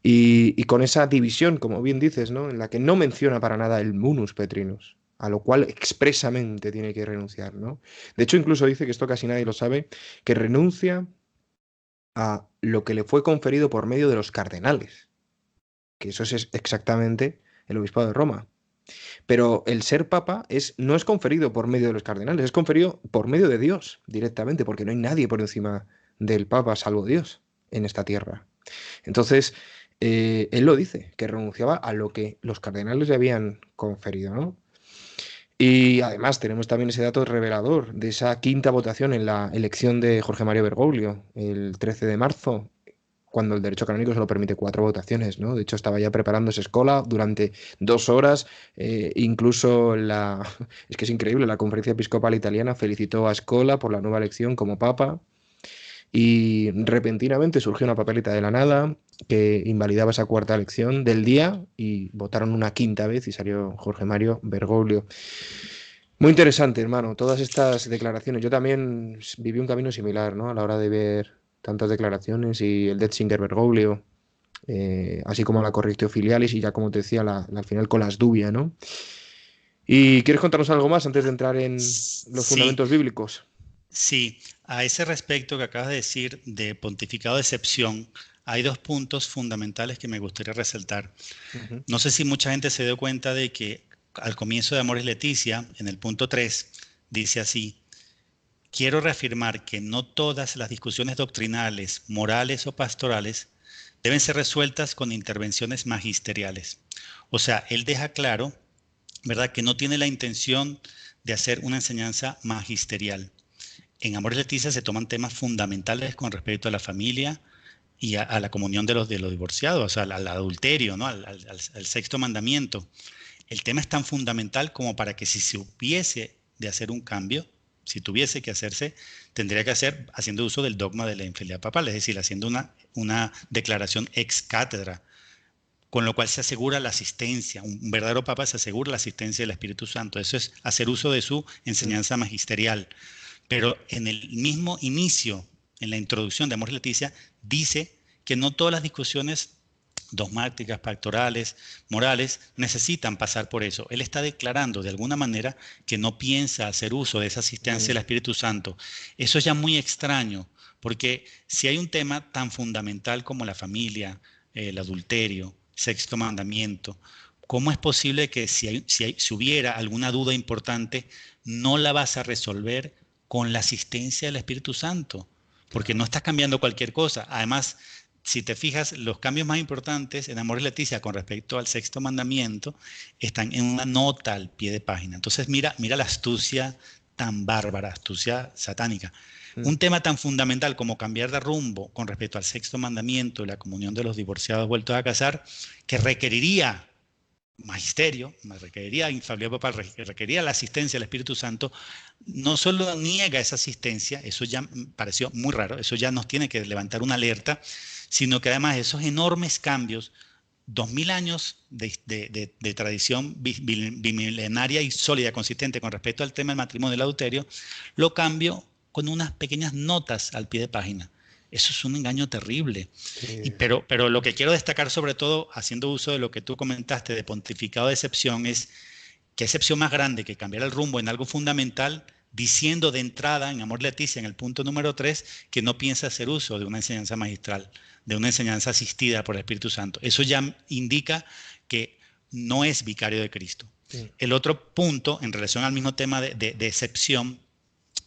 y con esa división, como bien dices, ¿no? En la que no menciona para nada el munus petrinus, a lo cual expresamente tiene que renunciar, ¿no? De hecho, incluso dice, que esto casi nadie lo sabe, que renuncia a lo que le fue conferido por medio de los cardenales, que eso es exactamente el obispado de Roma. Pero el ser papa no es conferido por medio de los cardenales, es conferido por medio de Dios directamente, porque no hay nadie por encima del papa salvo Dios en esta tierra. Entonces, él lo dice, que renunciaba a lo que los cardenales le habían conferido, ¿no? Y además tenemos también ese dato revelador de esa quinta votación en la elección de Jorge Mario Bergoglio, el 13 de marzo, cuando el derecho canónico solo permite 4 votaciones, ¿no? De hecho, estaba ya preparándose Escola durante 2 horas, incluso es que es increíble, la Conferencia Episcopal Italiana felicitó a Escola por la nueva elección como papa, y repentinamente surgió una papeleta de la nada que invalidaba esa cuarta elección del día, y votaron una quinta vez y salió Jorge Mario Bergoglio. Muy interesante, hermano, todas estas declaraciones. Yo también viví un camino similar, ¿no? A la hora de ver tantas declaraciones y el Detzinger Bergoglio, así como la Correctio Filialis y ya, como te decía, al final con las Dubia, ¿no? ¿Y quieres contarnos algo más antes de entrar en los Sí, fundamentos bíblicos? sí. A ese respecto que acabas de decir de pontificado de excepción, hay dos puntos fundamentales que me gustaría resaltar. Ujú. No sé si mucha gente se dio cuenta de que al comienzo de Amores Leticia, en el punto 3, dice así: quiero reafirmar que no todas las discusiones doctrinales, morales o pastorales deben ser resueltas con intervenciones magisteriales. O sea, él deja claro, ¿verdad?, que no tiene la intención de hacer una enseñanza magisterial. En Amores Leticia se toman temas fundamentales con respecto a la familia y a la comunión de los divorciados, o sea, al adulterio, ¿no? Al sexto mandamiento. El tema es tan fundamental como para que si se hubiese de hacer un cambio, si tuviese que hacerse, tendría que hacer haciendo uso del dogma de la infidelidad papal, es decir, haciendo una declaración ex cátedra, con lo cual se asegura la asistencia. Un verdadero papa se asegura la asistencia del Espíritu Santo. Eso es hacer uso de su Mm. enseñanza magisterial. Pero en el mismo inicio, en la introducción de Amor y Leticia, dice que no todas las discusiones dogmáticas, pastorales, morales, necesitan pasar por eso. Él está declarando de alguna manera que no piensa hacer uso de esa asistencia del Mm. Espíritu Santo. Eso es ya muy extraño, porque si hay un tema tan fundamental como la familia, el adulterio, sexto mandamiento, ¿cómo es posible que si hubiera alguna duda importante, no la vas a resolver con la asistencia del Espíritu Santo? Porque no Claro. estás cambiando cualquier cosa. Además, si te fijas, los cambios más importantes en Amor y Leticia con respecto al sexto mandamiento están en una nota al pie de página. Entonces, mira la astucia tan bárbara, astucia satánica. Mm. Un tema tan fundamental como cambiar de rumbo con respecto al sexto mandamiento y la comunión de los divorciados vueltos a casar, que requeriría magisterio, requeriría infalibilidad papal, requeriría la asistencia del Espíritu Santo, no solo niega esa asistencia, eso ya pareció muy raro, eso ya nos tiene que levantar una alerta, sino que además esos enormes cambios, 2000 años de tradición bimilenaria y sólida, consistente con respecto al tema del matrimonio y el adulterio, lo cambio con unas pequeñas notas al pie de página. Eso es un engaño terrible. Sí. Pero lo que quiero destacar, sobre todo, haciendo uso de lo que tú comentaste de pontificado de excepción, es qué excepción más grande que cambiar el rumbo en algo fundamental diciendo de entrada en Amor Leticia, en el punto número 3, que no piensa hacer uso de una enseñanza magistral, de una enseñanza asistida por el Espíritu Santo. Eso ya indica que no es vicario de Cristo. Sí. El otro punto, en relación al mismo tema de excepción,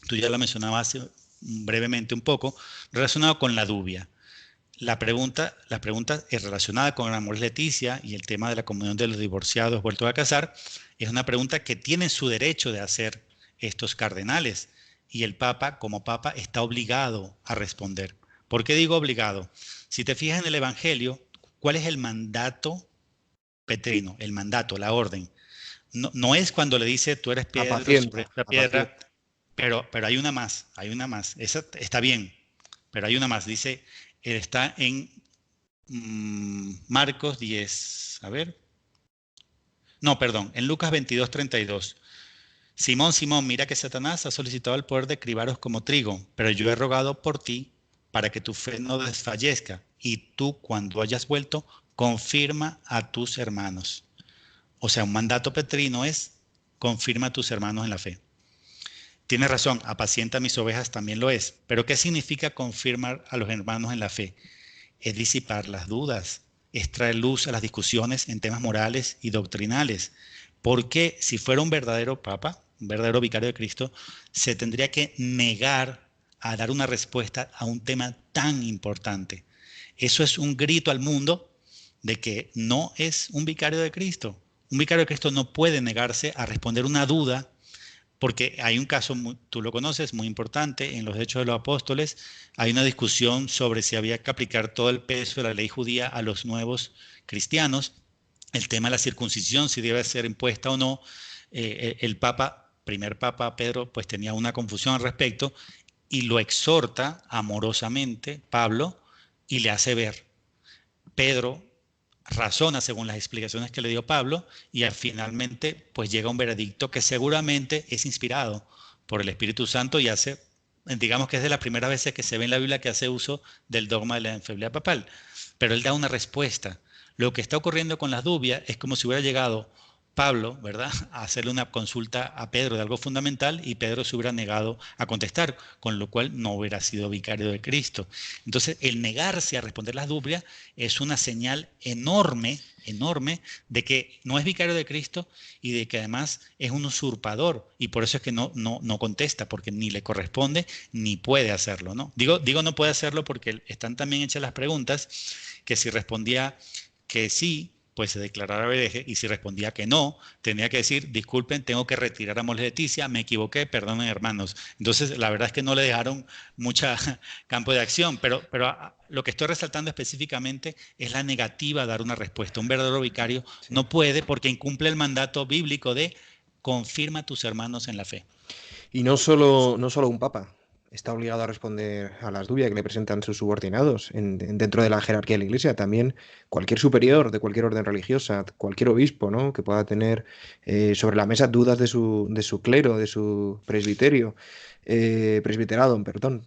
tú ya lo mencionabas brevemente un poco, relacionado con la dubia. La pregunta es relacionada con Amor Leticia y el tema de la comunión de los divorciados vueltos a casar. Es una pregunta que tienen su derecho de hacer estos cardenales. Y el Papa, como Papa, está obligado a responder. ¿Por qué digo obligado? Si te fijas en el Evangelio, ¿cuál es el mandato petrino? El mandato, la orden. No es cuando le dice, tú eres Pedro sobre esta piedra, pero hay una más, Esa está bien, pero hay una más. Dice, está en Marcos 10, a ver. No, perdón, en Lucas 22, 32. Simón, Simón, mira que Satanás ha solicitado el poder de cribaros como trigo, pero yo he rogado por ti para que tu fe no desfallezca, y tú, cuando hayas vuelto, confirma a tus hermanos. O sea, un mandato petrino es confirma a tus hermanos en la fe. Tienes razón, apacienta mis ovejas también lo es, pero ¿qué significa confirmar a los hermanos en la fe? Es disipar las dudas, es traer luz a las discusiones en temas morales y doctrinales. Porque si fuera un verdadero papa, un verdadero vicario de Cristo, se tendría que negar a dar una respuesta a un tema tan importante. Eso es un grito al mundo de que no es un vicario de Cristo. Un vicario de Cristo no puede negarse a responder una duda, porque hay un caso, tú lo conoces, muy importante, en los Hechos de los Apóstoles, hay una discusión sobre si había que aplicar todo el peso de la ley judía a los nuevos cristianos, el tema de la circuncisión, si debe ser impuesta o no. El Papa, primer Papa Pedro, pues tenía una confusión al respecto y lo exhorta amorosamente Pablo y le hace ver. Pedro razona según las explicaciones que le dio Pablo y finalmente pues llega a un veredicto que seguramente es inspirado por el Espíritu Santo y hace, digamos que es de las primeras veces que se ve en la Biblia que hace uso del dogma de la infalibilidad papal, pero él da una respuesta. Lo que está ocurriendo con las dubias es como si hubiera llegado Pablo, ¿verdad?, a hacerle una consulta a Pedro de algo fundamental y Pedro se hubiera negado a contestar, con lo cual no hubiera sido vicario de Cristo. Entonces, el negarse a responder las dubias es una señal enorme, enorme, de que no es vicario de Cristo y de que además es un usurpador, y por eso es que no contesta, porque ni le corresponde ni puede hacerlo, ¿no? Digo no puede hacerlo porque están también hechas las preguntas que si respondía que sí, pues se declarara hereje, y si respondía que no, tenía que decir, disculpen, tengo que retirar a Amor Leticia, me equivoqué, perdonen hermanos. Entonces, la verdad es que no le dejaron mucha campo de acción, pero lo que estoy resaltando específicamente es la negativa a dar una respuesta. Un verdadero vicario no puede porque incumple el mandato bíblico de confirma a tus hermanos en la fe. Y no solo un papa está obligado a responder a las dudas que le presentan sus subordinados dentro de la jerarquía de la Iglesia. También cualquier superior de cualquier orden religiosa, cualquier obispo, ¿no?, que pueda tener sobre la mesa dudas de su clero, de su presbiterado, perdón.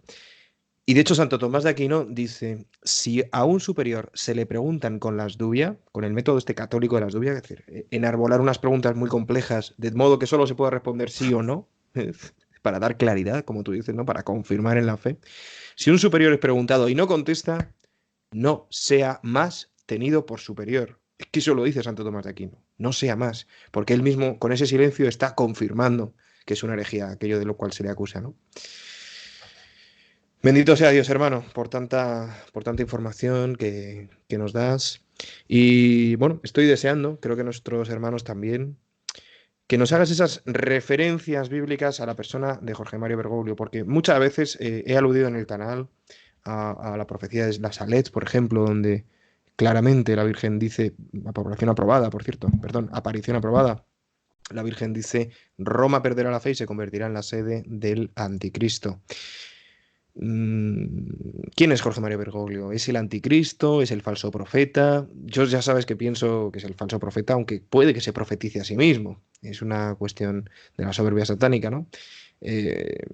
Y de hecho, Santo Tomás de Aquino dice, si a un superior se le preguntan con las dubias, con el método este católico de las dubias, es decir, enarbolar unas preguntas muy complejas, de modo que solo se pueda responder sí o no, para dar claridad, como tú dices, ¿no?, para confirmar en la fe. Si un superior es preguntado y no contesta, no sea más tenido por superior. Es que eso lo dice Santo Tomás de Aquino, no sea más, porque él mismo con ese silencio está confirmando que es una herejía, aquello de lo cual se le acusa, ¿no? Bendito sea Dios, hermano, por tanta información que nos das. Y bueno, estoy deseando, creo que nuestros hermanos también, que nos hagas esas referencias bíblicas a la persona de Jorge Mario Bergoglio, porque muchas veces he aludido en el canal a la profecía de las Salets, por ejemplo, donde claramente la Virgen dice, aparición aprobada, por cierto, perdón, aparición aprobada, la Virgen dice, Roma perderá la fe y se convertirá en la sede del anticristo. ¿Quién es Jorge Mario Bergoglio? ¿Es el anticristo? ¿Es el falso profeta? Yo ya sabes que pienso que es el falso profeta, aunque puede que se profetice a sí mismo. Es una cuestión de la soberbia satánica, ¿no? Eh,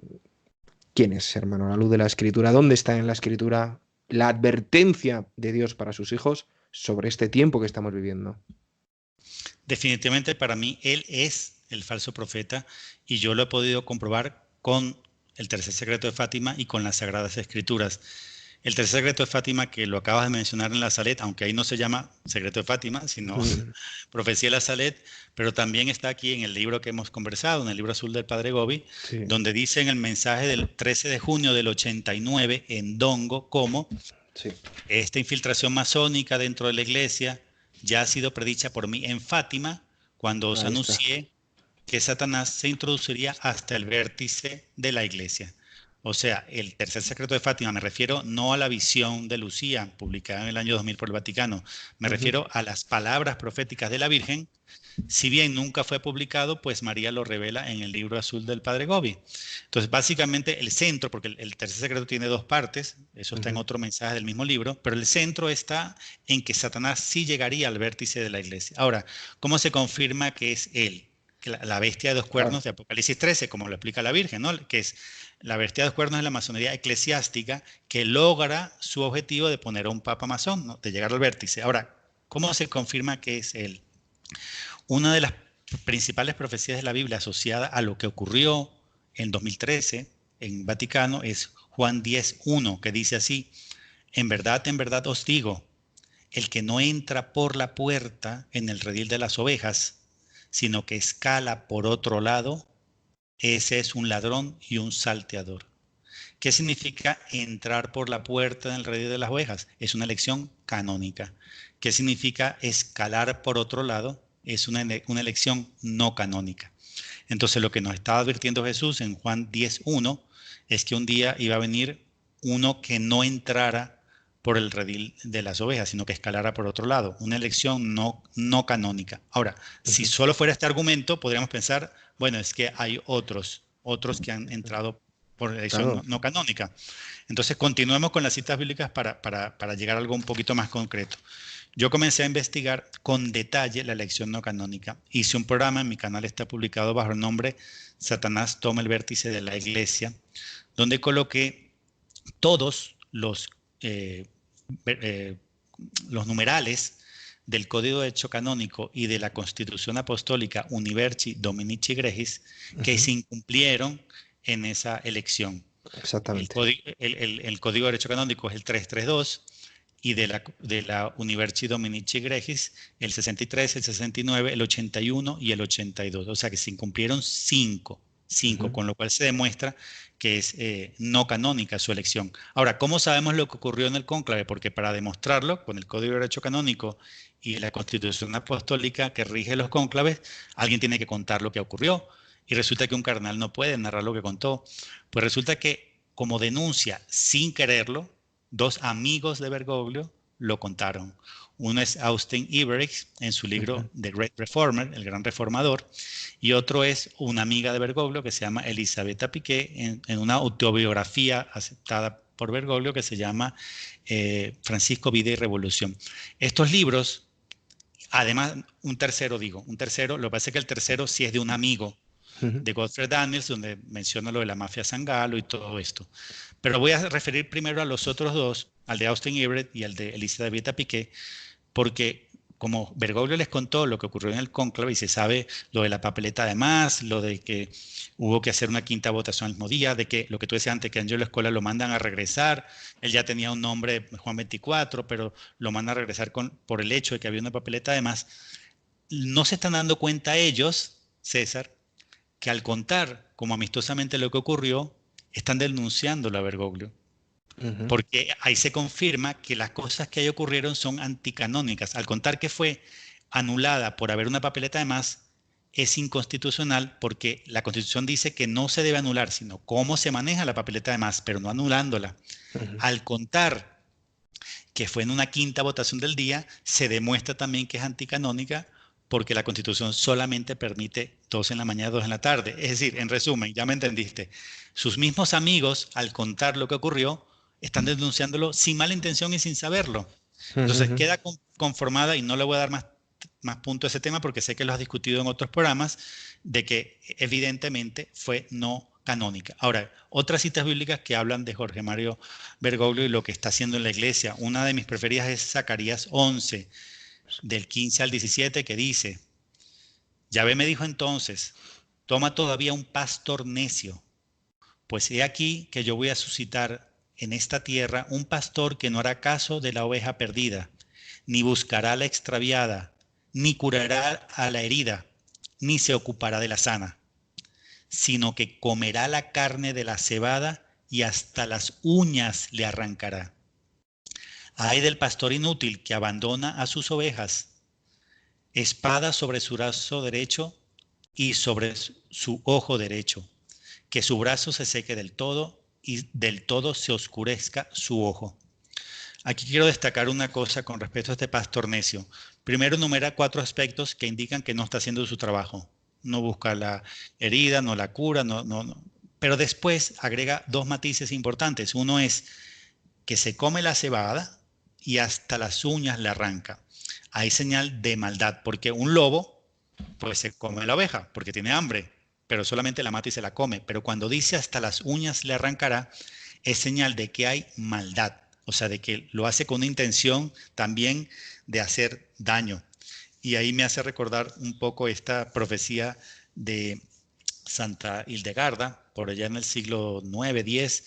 ¿Quién es, hermano? A la luz de la Escritura. ¿Dónde está en la Escritura la advertencia de Dios para sus hijos sobre este tiempo que estamos viviendo? Definitivamente para mí él es el falso profeta y yo lo he podido comprobar con el tercer secreto de Fátima y con las Sagradas Escrituras. El tercer secreto de Fátima, que lo acabas de mencionar en la Salet, aunque ahí no se llama secreto de Fátima, sino profecía de la Salet, pero también está aquí en el libro que hemos conversado, en el libro azul del Padre Gobi, Sí, donde dice en el mensaje del 13 de junio del 89 en Dongo cómo sí. esta infiltración masónica dentro de la iglesia ya ha sido predicha por mí en Fátima cuando os Ahí está. anuncié que Satanás se introduciría hasta el vértice de la iglesia. O sea, el tercer secreto de Fátima, me refiero no a la visión de Lucía, publicada en el año 2000 por el Vaticano, me refiero a las palabras proféticas de la Virgen. Si bien nunca fue publicado, pues María lo revela en el libro azul del Padre Gobi. Entonces, básicamente el centro, porque el tercer secreto tiene dos partes, eso está en otro mensaje del mismo libro, pero el centro está en que Satanás sí llegaría al vértice de la iglesia. Ahora, ¿cómo se confirma que es él? Que la bestia de dos Claro. cuernos de Apocalipsis 13, como lo explica la Virgen, ¿no? Que es la bestia de dos cuernos de la masonería eclesiástica que logra su objetivo de poner a un papa masón, ¿no? De llegar al vértice. Ahora, ¿cómo se confirma que es él? Una de las principales profecías de la Biblia asociada a lo que ocurrió en 2013 en Vaticano es Juan 10:1, que dice así: en verdad os digo, el que no entra por la puerta en el redil de las ovejas, sino que escala por otro lado, ese es un ladrón y un salteador. ¿Qué significa entrar por la puerta en el redil de las ovejas? Es una elección canónica. ¿Qué significa escalar por otro lado? Es una elección no canónica. Entonces lo que nos estaba advirtiendo Jesús en Juan 10:1 es que un día iba a venir uno que no entrara por el redil de las ovejas, sino que escalara por otro lado. Una elección no canónica. Ahora, si solo fuera este argumento, podríamos pensar, bueno, es que hay otros que han entrado por elección Claro. no canónica. Entonces, continuemos con las citas bíblicas para llegar a algo un poquito más concreto. Yo comencé a investigar con detalle la elección no canónica. Hice un programa, en mi canal está publicado bajo el nombre Satanás toma el vértice de la iglesia, donde coloqué todos eh, los numerales del Código de Hecho Canónico y de la Constitución Apostólica Universi Dominici Gregis que se incumplieron en esa elección. Exactamente. El Código de Derecho Canónico es el 332 y de la Universi Dominici Gregis el 63, el 69, el 81 y el 82. O sea que se incumplieron cinco, con lo cual se demuestra que es no canónica su elección. Ahora, ¿cómo sabemos lo que ocurrió en el cónclave? Porque para demostrarlo, con el Código de Derecho Canónico y la Constitución Apostólica que rige los cónclaves, alguien tiene que contar lo que ocurrió. Y resulta que un cardenal no puede narrar lo que contó. Pues resulta que, como denuncia sin quererlo, dos amigos de Bergoglio lo contaron. Uno es Austin Iverix en su libro The Great Reformer, el gran reformador, y otro es una amiga de Bergoglio que se llama Elisabetta Piqué en una autobiografía aceptada por Bergoglio que se llama Francisco, Vida y Revolución. Estos libros, además, un tercero, lo que pasa es que el tercero sí es de un amigo de Godfrey Daniels, donde menciona lo de la mafia Zangalo y todo esto. Pero voy a referir primero a los otros dos, al de Austin Everett y al de Elisabetta Piqué, porque como Bergoglio les contó lo que ocurrió en el cónclave y se sabe lo de la papeleta de más, lo de que hubo que hacer una quinta votación al mismo día, de que lo que tú decías antes, que Angelo Escola lo mandan a regresar, él ya tenía un nombre, Juan 24, pero lo mandan a regresar por el hecho de que había una papeleta de más. No se están dando cuenta ellos, César, que al contar como amistosamente lo que ocurrió, están denunciándolo a Bergoglio. Porque ahí se confirma que las cosas que ahí ocurrieron son anticanónicas. Al contar que fue anulada por haber una papeleta de más, es inconstitucional porque la Constitución dice que no se debe anular, sino cómo se maneja la papeleta de más, pero no anulándola. Al contar que fue en una quinta votación del día, se demuestra también que es anticanónica porque la Constitución solamente permite 2 en la mañana, 2 en la tarde. Es decir, en resumen, ya me entendiste, sus mismos amigos, al contar lo que ocurrió, están denunciándolo sin mala intención y sin saberlo. Entonces queda conformada, y no le voy a dar más punto a ese tema porque sé que lo has discutido en otros programas, de que evidentemente fue no canónica. Ahora, otras citas bíblicas que hablan de Jorge Mario Bergoglio y lo que está haciendo en la iglesia. Una de mis preferidas es Zacarías 11, del 15 al 17, que dice: Yahvé me dijo entonces, toma todavía un pastor necio Pues he aquí que yo voy a suscitar en esta tierra un pastor que no hará caso de la oveja perdida, ni buscará a la extraviada, ni curará a la herida, ni se ocupará de la sana, sino que comerá la carne de la cebada y hasta las uñas le arrancará. Ay del pastor inútil que abandona a sus ovejas, espada sobre su brazo derecho y sobre su ojo derecho, que su brazo se seque del todo y del todo se oscurezca su ojo. Aquí quiero destacar una cosa con respecto a este pastor necio. Primero enumera 4 aspectos que indican que no está haciendo su trabajo. No busca la herida, no la cura, no. Pero después agrega 2 matices importantes. Uno es que se come la cebada y hasta las uñas le arranca. Hay señal de maldad, porque un lobo pues se come la oveja porque tiene hambre, pero solamente la mata y se la come. Pero cuando dice hasta las uñas le arrancará, es señal de que hay maldad, o sea, de que lo hace con una intención también de hacer daño. Y ahí me hace recordar un poco esta profecía de Santa Hildegarda, por allá en el siglo 9, 10,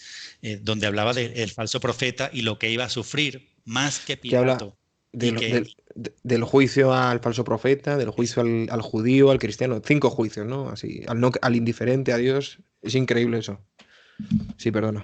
donde hablaba del falso profeta y lo que iba a sufrir más que Que habla Pilato. Y del, que del- del juicio al falso profeta, del es, juicio al judío, al cristiano. 5 juicios, ¿no? Así, al indiferente, a Dios. Es increíble eso. Sí, perdona.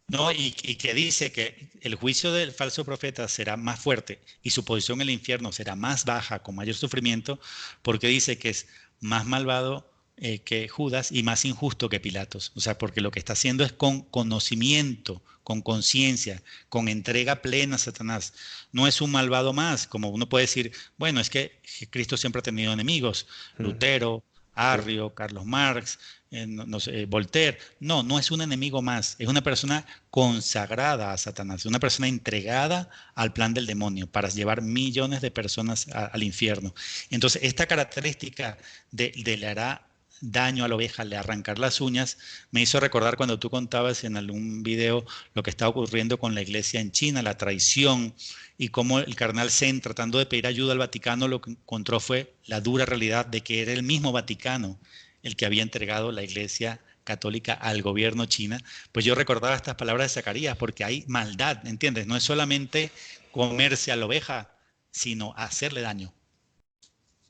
no, y que dice que el juicio del falso profeta será más fuerte y su posición en el infierno será más baja, con mayor sufrimiento, porque dice que es más malvado que Judas y más injusto que Pilatos. O sea, porque lo que está haciendo es con conocimiento, con conciencia, con entrega plena a Satanás. No es un malvado más, como uno puede decir, bueno, es que Cristo siempre ha tenido enemigos, Mm, Lutero, claro. Arrio, Carlos Marx, no sé, Voltaire. No, no es un enemigo más, es una persona consagrada a Satanás, una persona entregada al plan del demonio para llevar millones de personas al infierno. Entonces, esta característica de le hará daño a la oveja, le arrancar las uñas, me hizo recordar cuando tú contabas en algún video lo que está ocurriendo con la iglesia en China, la traición y cómo el cardenal Zen, tratando de pedir ayuda al Vaticano, lo que encontró fue la dura realidad de que era el mismo Vaticano el que había entregado la iglesia católica al gobierno china. Pues yo recordaba estas palabras de Zacarías porque hay maldad, ¿entiendes? No es solamente comerse a la oveja, sino hacerle daño.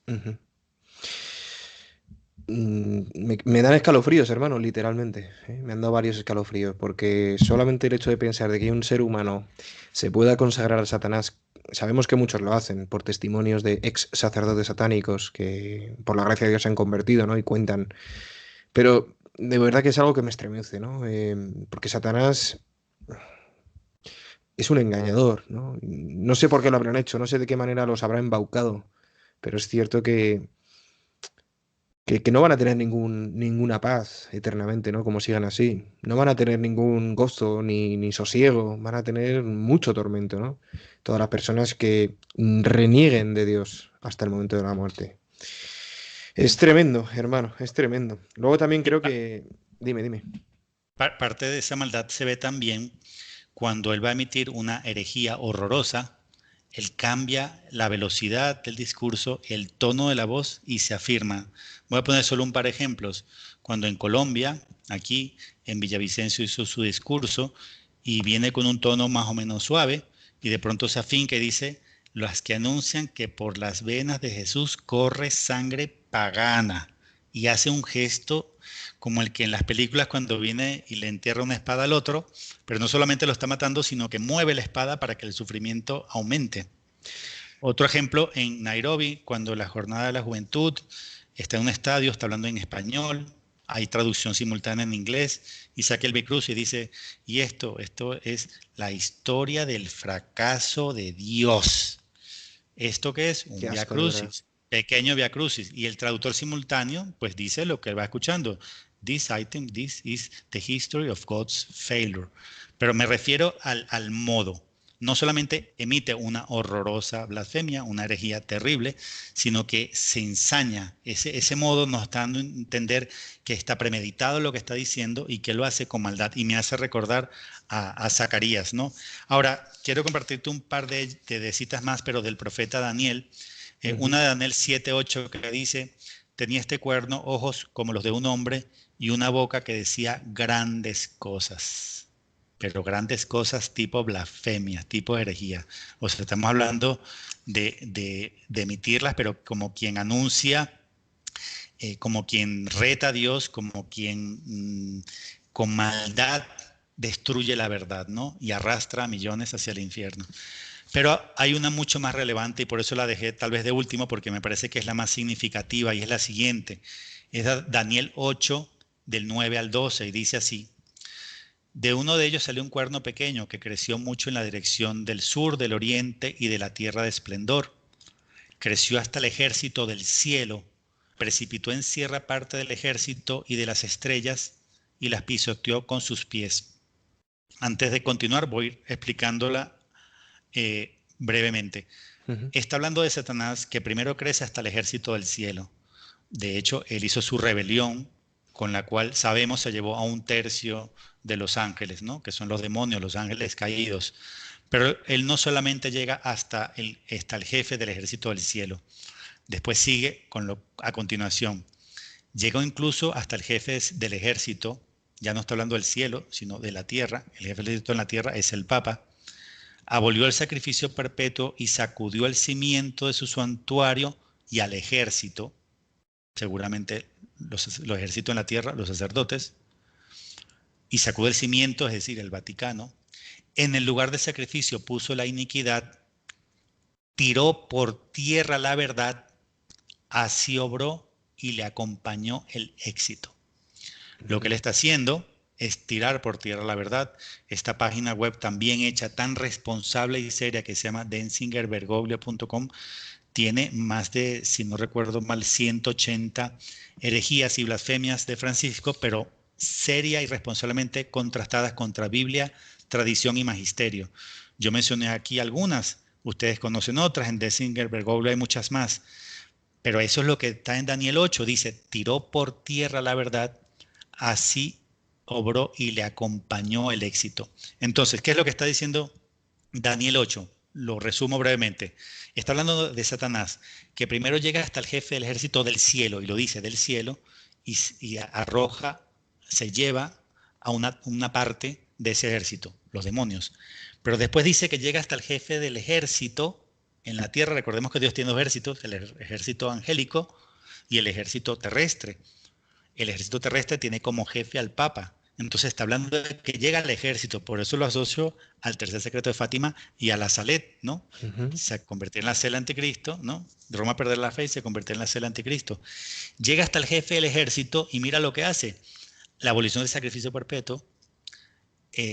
Ujú. Me dan escalofríos, hermano, literalmente. ¿Eh? Me han dado varios escalofríos, porque solamente el hecho de pensar de que un ser humano se pueda consagrar a Satanás, sabemos que muchos lo hacen por testimonios de ex sacerdotes satánicos que por la gracia de Dios se han convertido, ¿no? Y cuentan. Pero de verdad que es algo que me estremece, ¿no? Porque Satanás es un engañador, ¿no? No sé por qué lo habrán hecho, no sé de qué manera los habrá embaucado, pero es cierto que no van a tener ninguna paz eternamente, ¿no? Como sigan así. No van a tener ningún gozo ni sosiego, van a tener mucho tormento, ¿no? Todas las personas que renieguen de Dios hasta el momento de la muerte. Es tremendo, hermano, es tremendo. Luego también Y creo que... Dime, dime. parte de esa maldad se ve también cuando él va a emitir una herejía horrorosa. Él cambia la velocidad del discurso, el tono de la voz y se afirma. Voy a poner solo un par de ejemplos. Cuando en Colombia, aquí en Villavicencio hizo su discurso y viene con un tono más o menos suave y de pronto se afinca y dice, las que anuncian que por las venas de Jesús corre sangre pagana y hace un gesto como el que en las películas cuando viene y le entierra una espada al otro, pero no solamente lo está matando, sino que mueve la espada para que el sufrimiento aumente. Otro ejemplo en Nairobi, cuando la Jornada de la Juventud está en un estadio, está hablando en español, hay traducción simultánea en inglés, y saca el Cruz y dice, y esto es la historia del fracaso de Dios. ¿Esto qué es? Qué Un Via asco, de verdad. Crucis, pequeño Via Crucis. Y el traductor simultáneo, pues dice lo que él va escuchando. This is the history of God's failure. Pero me refiero al modo. No solamente emite una horrorosa blasfemia, una herejía terrible, sino que se ensaña. Ese modo nos está dando a entender que está premeditado lo que está diciendo y que lo hace con maldad. Y me hace recordar a Zacarías, ¿no? Ahora, quiero compartirte un par de citas más, pero del profeta Daniel. Ujú. Una de Daniel 7:8 que dice, tenía este cuerno ojos como los de un hombre y una boca que decía grandes cosas, pero grandes cosas tipo blasfemia, tipo herejía. O sea, estamos hablando de emitirlas, pero como quien anuncia, como quien reta a Dios, como quien con maldad destruye la verdad, ¿no? Y arrastra a millones hacia el infierno. Pero hay una mucho más relevante y por eso la dejé tal vez de último, porque me parece que es la más significativa y es la siguiente. Es Daniel 8, del 9 al 12, y dice así: de uno de ellos salió un cuerno pequeño que creció mucho en la dirección del sur, del oriente y de la tierra de esplendor. Creció hasta el ejército del cielo, precipitó en sierra parte del ejército y de las estrellas y las pisoteó con sus pies. Antes de continuar, voy explicándola brevemente. Ujú. Está hablando de Satanás, que primero crece hasta el ejército del cielo. De hecho, él hizo su rebelión, con la cual sabemos se llevó a un tercio de los ángeles, ¿no? Que son los demonios, los ángeles caídos. Pero él no solamente llega hasta el jefe del ejército del cielo, después sigue a continuación. Llegó incluso hasta el jefe del ejército, ya no está hablando del cielo, sino de la tierra. El jefe del ejército en la tierra es el Papa. Abolió el sacrificio perpetuo y sacudió el cimiento de su santuario y al ejército, seguramente los ejércitos en la tierra, los sacerdotes, y sacudió el cimiento, es decir, el Vaticano. En el lugar de sacrificio puso la iniquidad, tiró por tierra la verdad, así obró y le acompañó el éxito. Lo que él está haciendo es tirar por tierra la verdad. Esta página web también hecha tan responsable y seria que se llama denzingerbergoglio.com tiene más de, si no recuerdo mal, 180 herejías y blasfemias de Francisco, pero seria y responsablemente contrastadas contra Biblia, tradición y magisterio. Yo mencioné aquí algunas, ustedes conocen otras, en Denzinger Bergoglio hay muchas más, pero eso es lo que está en Daniel 8, dice, tiró por tierra la verdad, así obró y le acompañó el éxito. Entonces, ¿qué es lo que está diciendo Daniel 8? Lo resumo brevemente. Está hablando de Satanás, que primero llega hasta el jefe del ejército del cielo, y lo dice del cielo, y arroja, se lleva a una parte de ese ejército, los demonios. Pero después dice que llega hasta el jefe del ejército en la tierra. Recordemos que Dios tiene dos ejércitos, el ejército angélico y el ejército terrestre. El ejército terrestre tiene como jefe al Papa. Entonces está hablando de que llega al ejército, por eso lo asocio al tercer secreto de Fátima y a la Salet, ¿no? Ujú. Se convirtió en la cela anticristo, ¿no? Roma perder la fe y se convirtió en la cela anticristo. Llega hasta el jefe del ejército y mira lo que hace. La abolición del sacrificio perpetuo,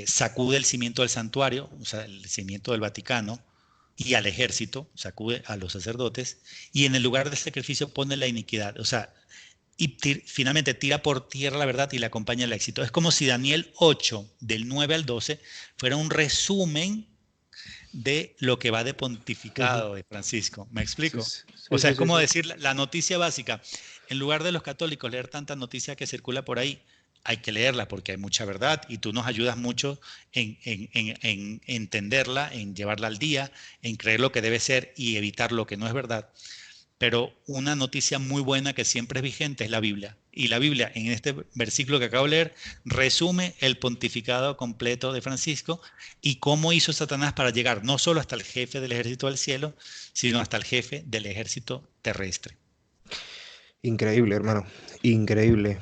sacude el cimiento del santuario, o sea, el cimiento del Vaticano, y al ejército, sacude a los sacerdotes, y en el lugar del sacrificio pone la iniquidad, o sea, y finalmente tira por tierra la verdad y le acompaña el éxito. Es como si Daniel 8, del 9 al 12, fuera un resumen de lo que va de Ujú. pontificado de Francisco. ¿Me Sí, explico? sí, O sí, sea, sí, es sí, como sí. decir la noticia básica. En lugar de los católicos leer tanta noticia que circula por ahí, hay que leerla porque hay mucha verdad y tú nos ayudas mucho en entenderla, en llevarla al día, en creer lo que debe ser y evitar lo que no es verdad. Pero una noticia muy buena que siempre es vigente es la Biblia. Y la Biblia, en este versículo que acabo de leer, resume el pontificado completo de Francisco y cómo hizo Satanás para llegar no solo hasta el jefe del ejército del cielo, sino hasta el jefe del ejército terrestre. Increíble, hermano. Increíble.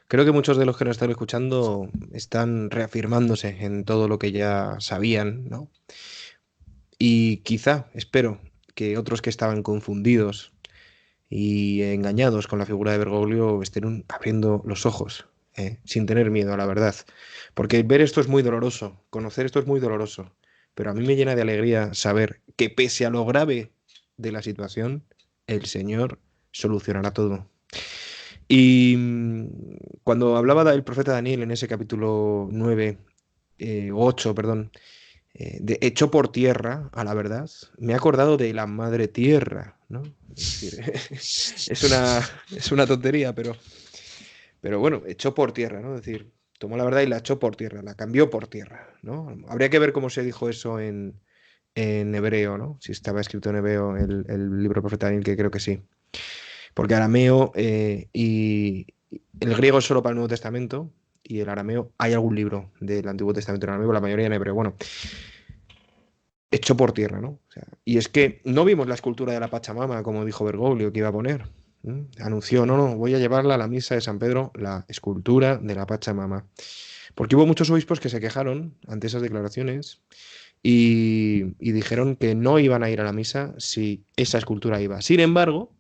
Creo que muchos de los que nos están escuchando están reafirmándose en todo lo que ya sabían, ¿no? Y quizá, espero, que otros que estaban confundidos y engañados con la figura de Bergoglio estén abriendo los ojos, sin tener miedo a la verdad. Porque ver esto es muy doloroso, conocer esto es muy doloroso, pero a mí me llena de alegría saber que pese a lo grave de la situación, el Señor solucionará todo. Y cuando hablaba del profeta Daniel en ese capítulo 9, 8, perdón, de hecho por tierra, a la verdad, me he acordado de la madre tierra, ¿no? Es decir, es una tontería, pero bueno, echó por tierra, ¿no? Es decir, tomó la verdad y la echó por tierra, la cambió por tierra, ¿no? Habría que ver cómo se dijo eso en hebreo, ¿no? Si estaba escrito en hebreo el libro profeta Daniel, que creo que sí. Porque arameo El griego es solo para el Nuevo Testamento y el arameo, hay algún libro del Antiguo Testamento en arameo, la mayoría en hebreo. Bueno, hecho por tierra, ¿no? O sea, y es que no vimos la escultura de la Pachamama, como dijo Bergoglio que iba a poner. Anunció, no, voy a llevarla a la misa de San Pedro, la escultura de la Pachamama. Porque hubo muchos obispos que se quejaron ante esas declaraciones y dijeron que no iban a ir a la misa si esa escultura iba. Sin embargo,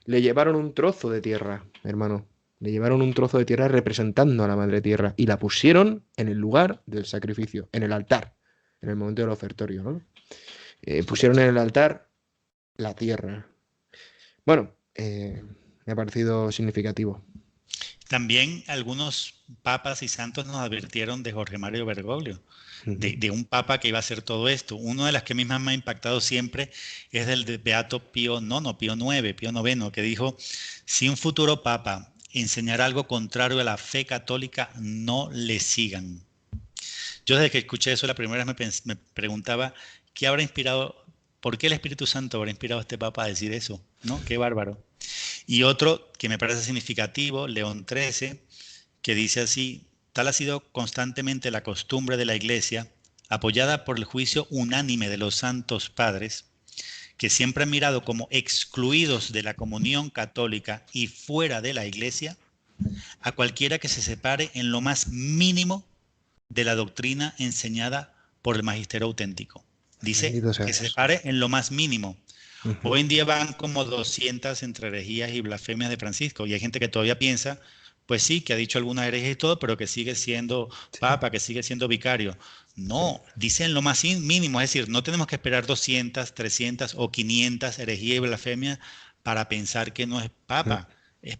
le llevaron un trozo de tierra, hermano. Le llevaron un trozo de tierra representando a la Madre Tierra y la pusieron en el lugar del sacrificio, en el altar, en el momento del ofertorio, ¿no? Pusieron en el altar la tierra. Bueno, me ha parecido significativo. También algunos papas y santos nos advirtieron de Jorge Mario Bergoglio, Ujú. de un papa que iba a hacer todo esto. Una de las que a mí más me ha impactado siempre es del de Beato Pío IX, Pío IX, Pío IX, que dijo, si un futuro papa enseñara algo contrario a la fe católica, no le sigan. Yo desde que escuché eso la primera vez me preguntaba, ¿qué habrá inspirado, por qué el Espíritu Santo habrá inspirado a este papa a decir eso? ¿No? Qué bárbaro. Y otro que me parece significativo, León XIII, que dice así, tal ha sido constantemente la costumbre de la Iglesia, apoyada por el juicio unánime de los santos padres, que siempre han mirado como excluidos de la comunión católica y fuera de la Iglesia, a cualquiera que se separe en lo más mínimo de la doctrina enseñada por el magisterio auténtico. Dice Bendito sea que se Dios. separe en lo más mínimo. Ujú. Hoy en día van como 200 entre herejías y blasfemias de Francisco y hay gente que todavía piensa, pues sí, que ha dicho algunas herejías y todo, pero que sigue siendo Sí, papa, que sigue siendo vicario. sí. No, dicen lo más mínimo, es decir, no tenemos que esperar 200, 300 o 500 herejías y blasfemias para pensar que no es Ujú. papa. Es-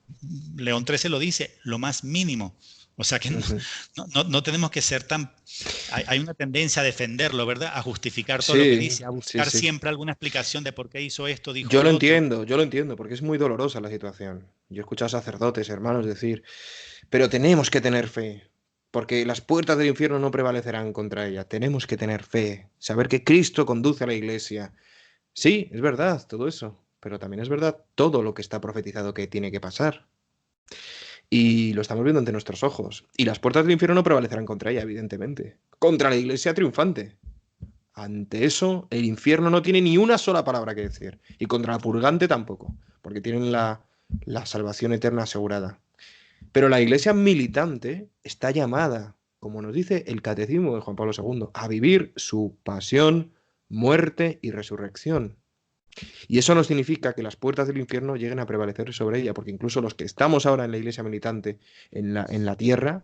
León XIII lo dice, lo más mínimo. O sea que no, Ujú. no tenemos que ser tan... Hay una tendencia a defenderlo, ¿verdad? A justificar todo lo que Sí, dice, a sí, buscar sí. siempre alguna explicación de por qué hizo esto, dijo el otro. Yo lo entiendo, porque es muy dolorosa la situación. Yo he escuchado a sacerdotes, hermanos, decir, pero tenemos que tener fe, porque las puertas del infierno no prevalecerán contra ella. Tenemos que tener fe, saber que Cristo conduce a la iglesia. Sí, es verdad, todo eso, pero también es verdad todo lo que está profetizado que tiene que pasar. Y lo estamos viendo ante nuestros ojos. Y las puertas del infierno no prevalecerán contra ella, evidentemente. Contra la iglesia triunfante. Ante eso, el infierno no tiene ni una sola palabra que decir. Y contra la purgante tampoco, porque tienen la salvación eterna asegurada. Pero la iglesia militante está llamada, como nos dice el catecismo de Juan Pablo II, a vivir su pasión, muerte y resurrección. Y eso no significa que las puertas del infierno lleguen a prevalecer sobre ella, porque incluso los que estamos ahora en la iglesia militante, en la tierra,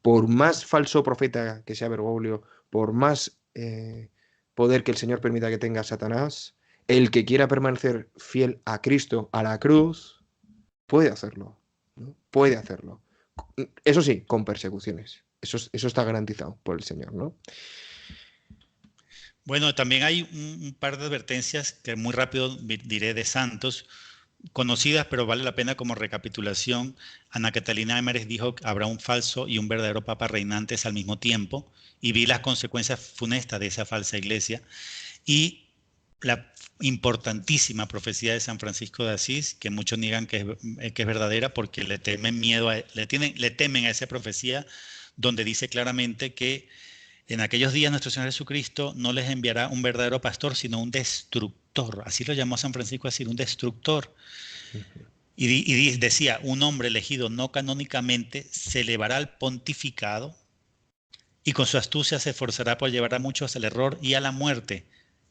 por más falso profeta que sea Bergoglio, por más poder que el Señor permita que tenga Satanás, el que quiera permanecer fiel a Cristo, a la cruz, puede hacerlo, ¿no? Puede hacerlo. Eso sí, con persecuciones. Eso está garantizado por el Señor, ¿no? Bueno, también hay un par de advertencias que muy rápido diré de santos, conocidas, pero vale la pena como recapitulación. Ana Catalina Emmerich dijo que habrá un falso y un verdadero papa reinantes al mismo tiempo, y vi las consecuencias funestas de esa falsa iglesia. Y la importantísima profecía de San Francisco de Asís, que muchos niegan que es verdadera porque le temen miedo, le temen a esa profecía, donde dice claramente que en aquellos días nuestro Señor Jesucristo no les enviará un verdadero pastor, sino un destructor. Así lo llamó San Francisco de Asís, un destructor. Y decía, un hombre elegido no canónicamente se elevará al pontificado y con su astucia se esforzará por llevar a muchos al error y a la muerte.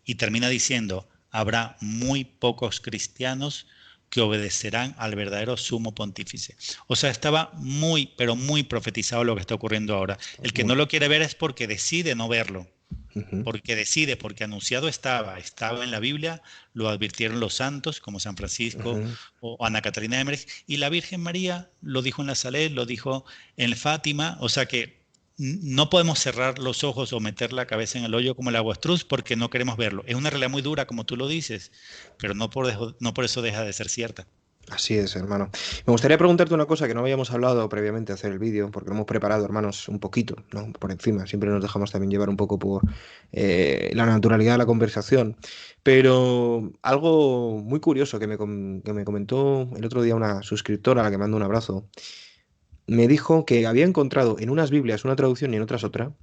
Y termina diciendo, habrá muy pocos cristianos que obedecerán al verdadero sumo pontífice. O sea, estaba muy, pero muy profetizado lo que está ocurriendo ahora. Está El que no muy. lo quiere ver es porque decide no verlo, Ujú, porque decide, porque anunciado estaba en la Biblia, lo advirtieron los santos como San Francisco ujú. o Ana Catalina de Emmerich, y la Virgen María lo dijo en la Saled, lo dijo en Fátima, o sea que no podemos cerrar los ojos o meter la cabeza en el hoyo como el avestruz porque no queremos verlo. Es una realidad muy dura, como tú lo dices, pero no por eso deja de ser cierta. Así es, hermano. Me gustaría preguntarte una cosa que no habíamos hablado previamente de hacer el vídeo, porque lo hemos preparado, hermanos, un poquito, ¿no? Por encima. Siempre nos dejamos también llevar un poco por la naturalidad de la conversación. Pero algo muy curioso que me comentó el otro día una suscriptora a la que mando un abrazo, me dijo que había encontrado en unas Biblias una traducción y en otras otra,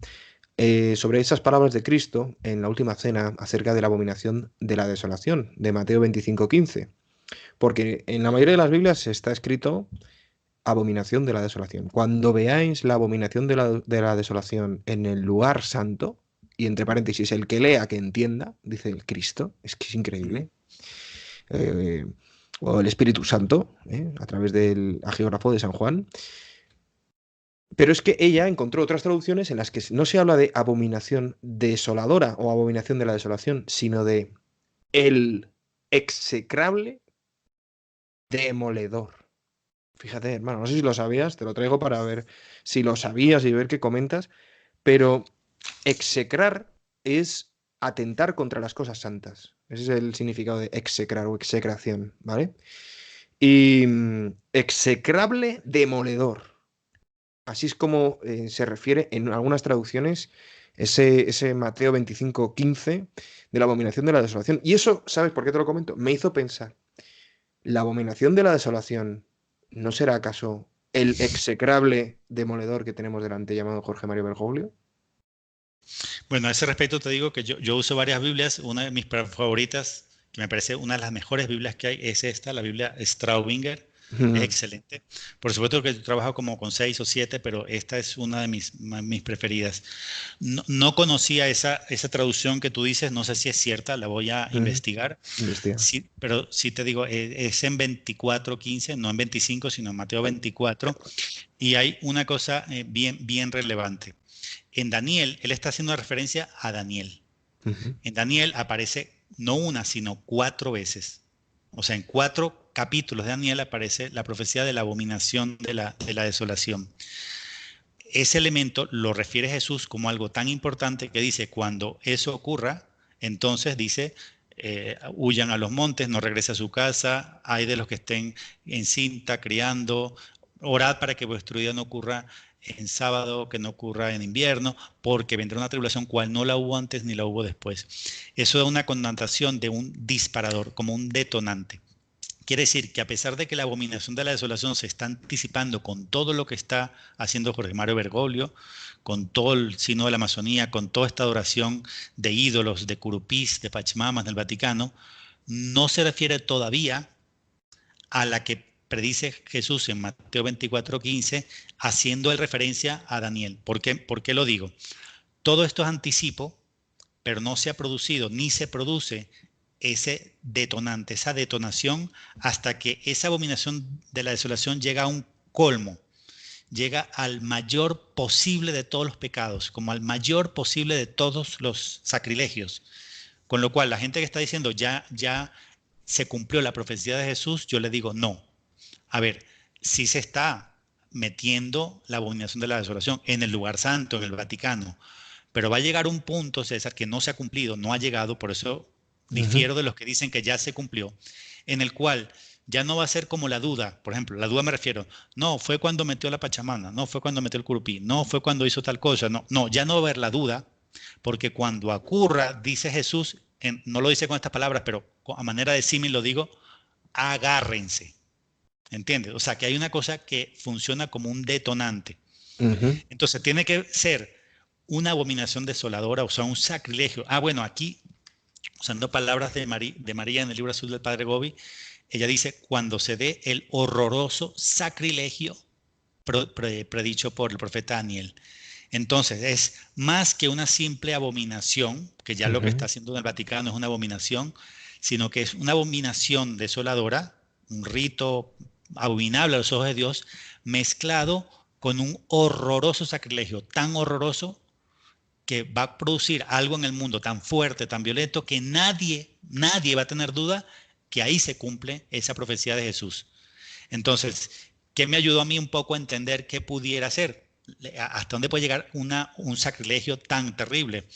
sobre esas palabras de Cristo en la última cena acerca de la abominación de la desolación, de Mateo 25:15. Porque en la mayoría de las Biblias está escrito abominación de la desolación. Cuando veáis la abominación de la desolación en el lugar santo, y entre paréntesis, el que lea que entienda, dice el Cristo, es que es Ujú. increíble, eh, o el Espíritu Santo, a través del agiógrafo de San Juan. Pero es que ella encontró otras traducciones en las que no se habla de abominación desoladora o abominación de la desolación, sino de el execrable demoledor. Fíjate, hermano, no sé si lo sabías, te lo traigo para ver si lo sabías y ver qué comentas, pero execrar es atentar contra las cosas santas. Ese es el significado de execrar o execración, ¿vale? Y execrable demoledor. Así es como se refiere en algunas traducciones ese Mateo 25:15 de la abominación de la desolación. Y eso, ¿sabes por qué te lo comento? Me hizo pensar. ¿La abominación de la desolación no será acaso el execrable demoledor que tenemos delante llamado Jorge Mario Bergoglio? Bueno, a ese respecto te digo que yo uso varias Biblias. Una de mis favoritas, que me parece una de las mejores Biblias que hay, es esta, la Biblia Straubinger. Es Mm, excelente. Por supuesto que yo trabajo como con 6 o 7, pero esta es una de mis preferidas. No conocía esa traducción que tú dices, no sé si es cierta, la voy a mm, investigar. investiga. Sí, pero sí te digo, es en 24:15, no en 25, sino en Mateo 24. Y hay una cosa bien relevante. En Daniel, él está haciendo referencia a Daniel. Ujú. En Daniel aparece no una, sino 4 veces. O sea, en 4 capítulos de Daniel aparece la profecía de la abominación de la desolación. Ese elemento lo refiere Jesús como algo tan importante que dice, cuando eso ocurra, entonces dice, huyan a los montes, no regrese a su casa, hay de los que estén encinta, criando, orad para que vuestro día no ocurra en sábado, que no ocurra en invierno, porque vendrá una tribulación cual no la hubo antes ni la hubo después. Eso da una connotación de un disparador, como un detonante. Quiere decir que a pesar de que la abominación de la desolación se está anticipando con todo lo que está haciendo Jorge Mario Bergoglio, con todo el signo de la Amazonía, con toda esta adoración de ídolos, de curupís, de pachamamas del Vaticano, no se refiere todavía a la que predice Jesús en Mateo 24:15, haciendo el referencia a Daniel. ¿Por qué lo digo? Todo esto es anticipo, pero no se ha producido ni se produce ese detonante, esa detonación, hasta que esa abominación de la desolación llega a un colmo, llega al mayor posible de todos los pecados, como al mayor posible de todos los sacrilegios. Con lo cual, la gente que está diciendo ya se cumplió la profecía de Jesús, yo le digo no. A ver, si se está metiendo la abominación de la desolación en el lugar santo, en el Vaticano, pero va a llegar un punto, César, que no se ha cumplido, no ha llegado, por eso Ujú. difiero de los que dicen que ya se cumplió, en el cual ya no va a ser como la duda. Por ejemplo, la duda me refiero, no, fue cuando metió la pachamana, no fue cuando metió el curupí, no fue cuando hizo tal cosa, no, ya no va a haber la duda, porque cuando ocurra, dice Jesús, no lo dice con estas palabras, pero a manera de símil lo digo, agárrense, ¿entiendes? O sea, que hay una cosa que funciona como un detonante. Ujú. Entonces, tiene que ser una abominación desoladora, o sea, un sacrilegio. Ah, bueno, aquí, usando palabras de María en el libro azul del Padre Gobi, ella dice, cuando se dé el horroroso sacrilegio predicho por el profeta Daniel. Entonces, es más que una simple abominación, que ya lo que está Ujú. haciendo en el Vaticano es una abominación, sino que es una abominación desoladora, un rito abominable a los ojos de Dios, mezclado con un horroroso sacrilegio, tan horroroso que va a producir algo en el mundo tan fuerte, tan violento, que nadie va a tener duda que ahí se cumple esa profecía de Jesús. Entonces, ¿qué me ayudó a mí un poco a entender qué pudiera ser? ¿Hasta dónde puede llegar un sacrilegio tan terrible?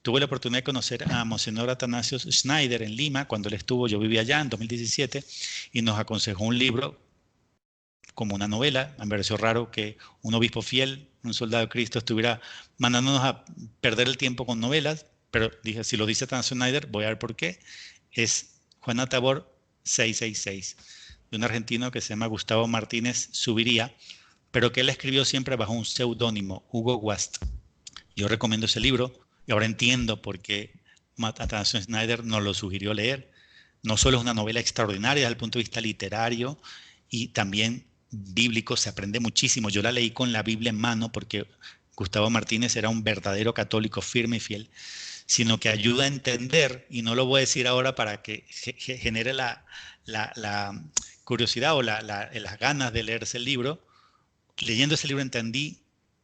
tuve la oportunidad de conocer a Monseñor Atanasio Schneider en Lima, cuando él estuvo, yo vivía allá en 2017, y nos aconsejó un libro como una novela. Me pareció raro que un obispo fiel, un soldado de Cristo, estuviera mandándonos a perder el tiempo con novelas, pero dije, si lo dice Atanasio Schneider, voy a ver por qué. Es Juana Tabor 666, de un argentino que se llama Gustavo Martínez Zubiría, pero que él escribió siempre bajo un seudónimo, Hugo Wast. Yo recomiendo ese libro y ahora entiendo por qué Atanasio Schneider nos lo sugirió leer. No solo es una novela extraordinaria desde el punto de vista literario y también bíblico, se aprende muchísimo. Yo la leí con la Biblia en mano porque Gustavo Martínez era un verdadero católico firme y fiel, sino que ayuda a entender, y no lo voy a decir ahora para que genere la curiosidad o las ganas de leerse el libro. Leyendo ese libro entendí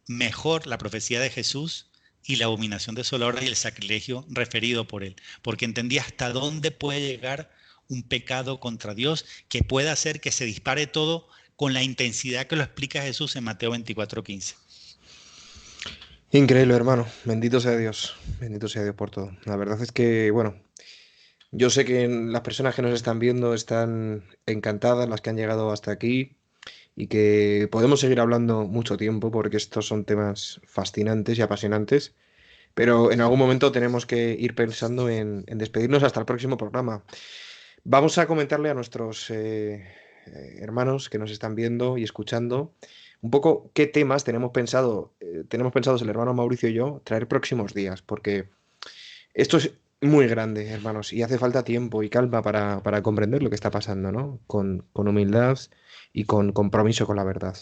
mejor la profecía de Jesús y la abominación desoladora y el sacrilegio referido por él, porque entendí hasta dónde puede llegar un pecado contra Dios que puede hacer que se dispare todo con la intensidad que lo explica Jesús en Mateo 24:15. Increíble, hermano. Bendito sea Dios. Bendito sea Dios por todo. La verdad es que, bueno, yo sé que las personas que nos están viendo están encantadas, las que han llegado hasta aquí, y que podemos seguir hablando mucho tiempo porque estos son temas fascinantes y apasionantes, pero en algún momento tenemos que ir pensando en despedirnos hasta el próximo programa. Vamos a comentarle a nuestros hermanos que nos están viendo y escuchando un poco qué temas tenemos pensados el hermano Mauricio y yo traer próximos días, porque esto es muy grande, hermanos, y hace falta tiempo y calma para comprender lo que está pasando, ¿no? Con humildad y con compromiso con la verdad.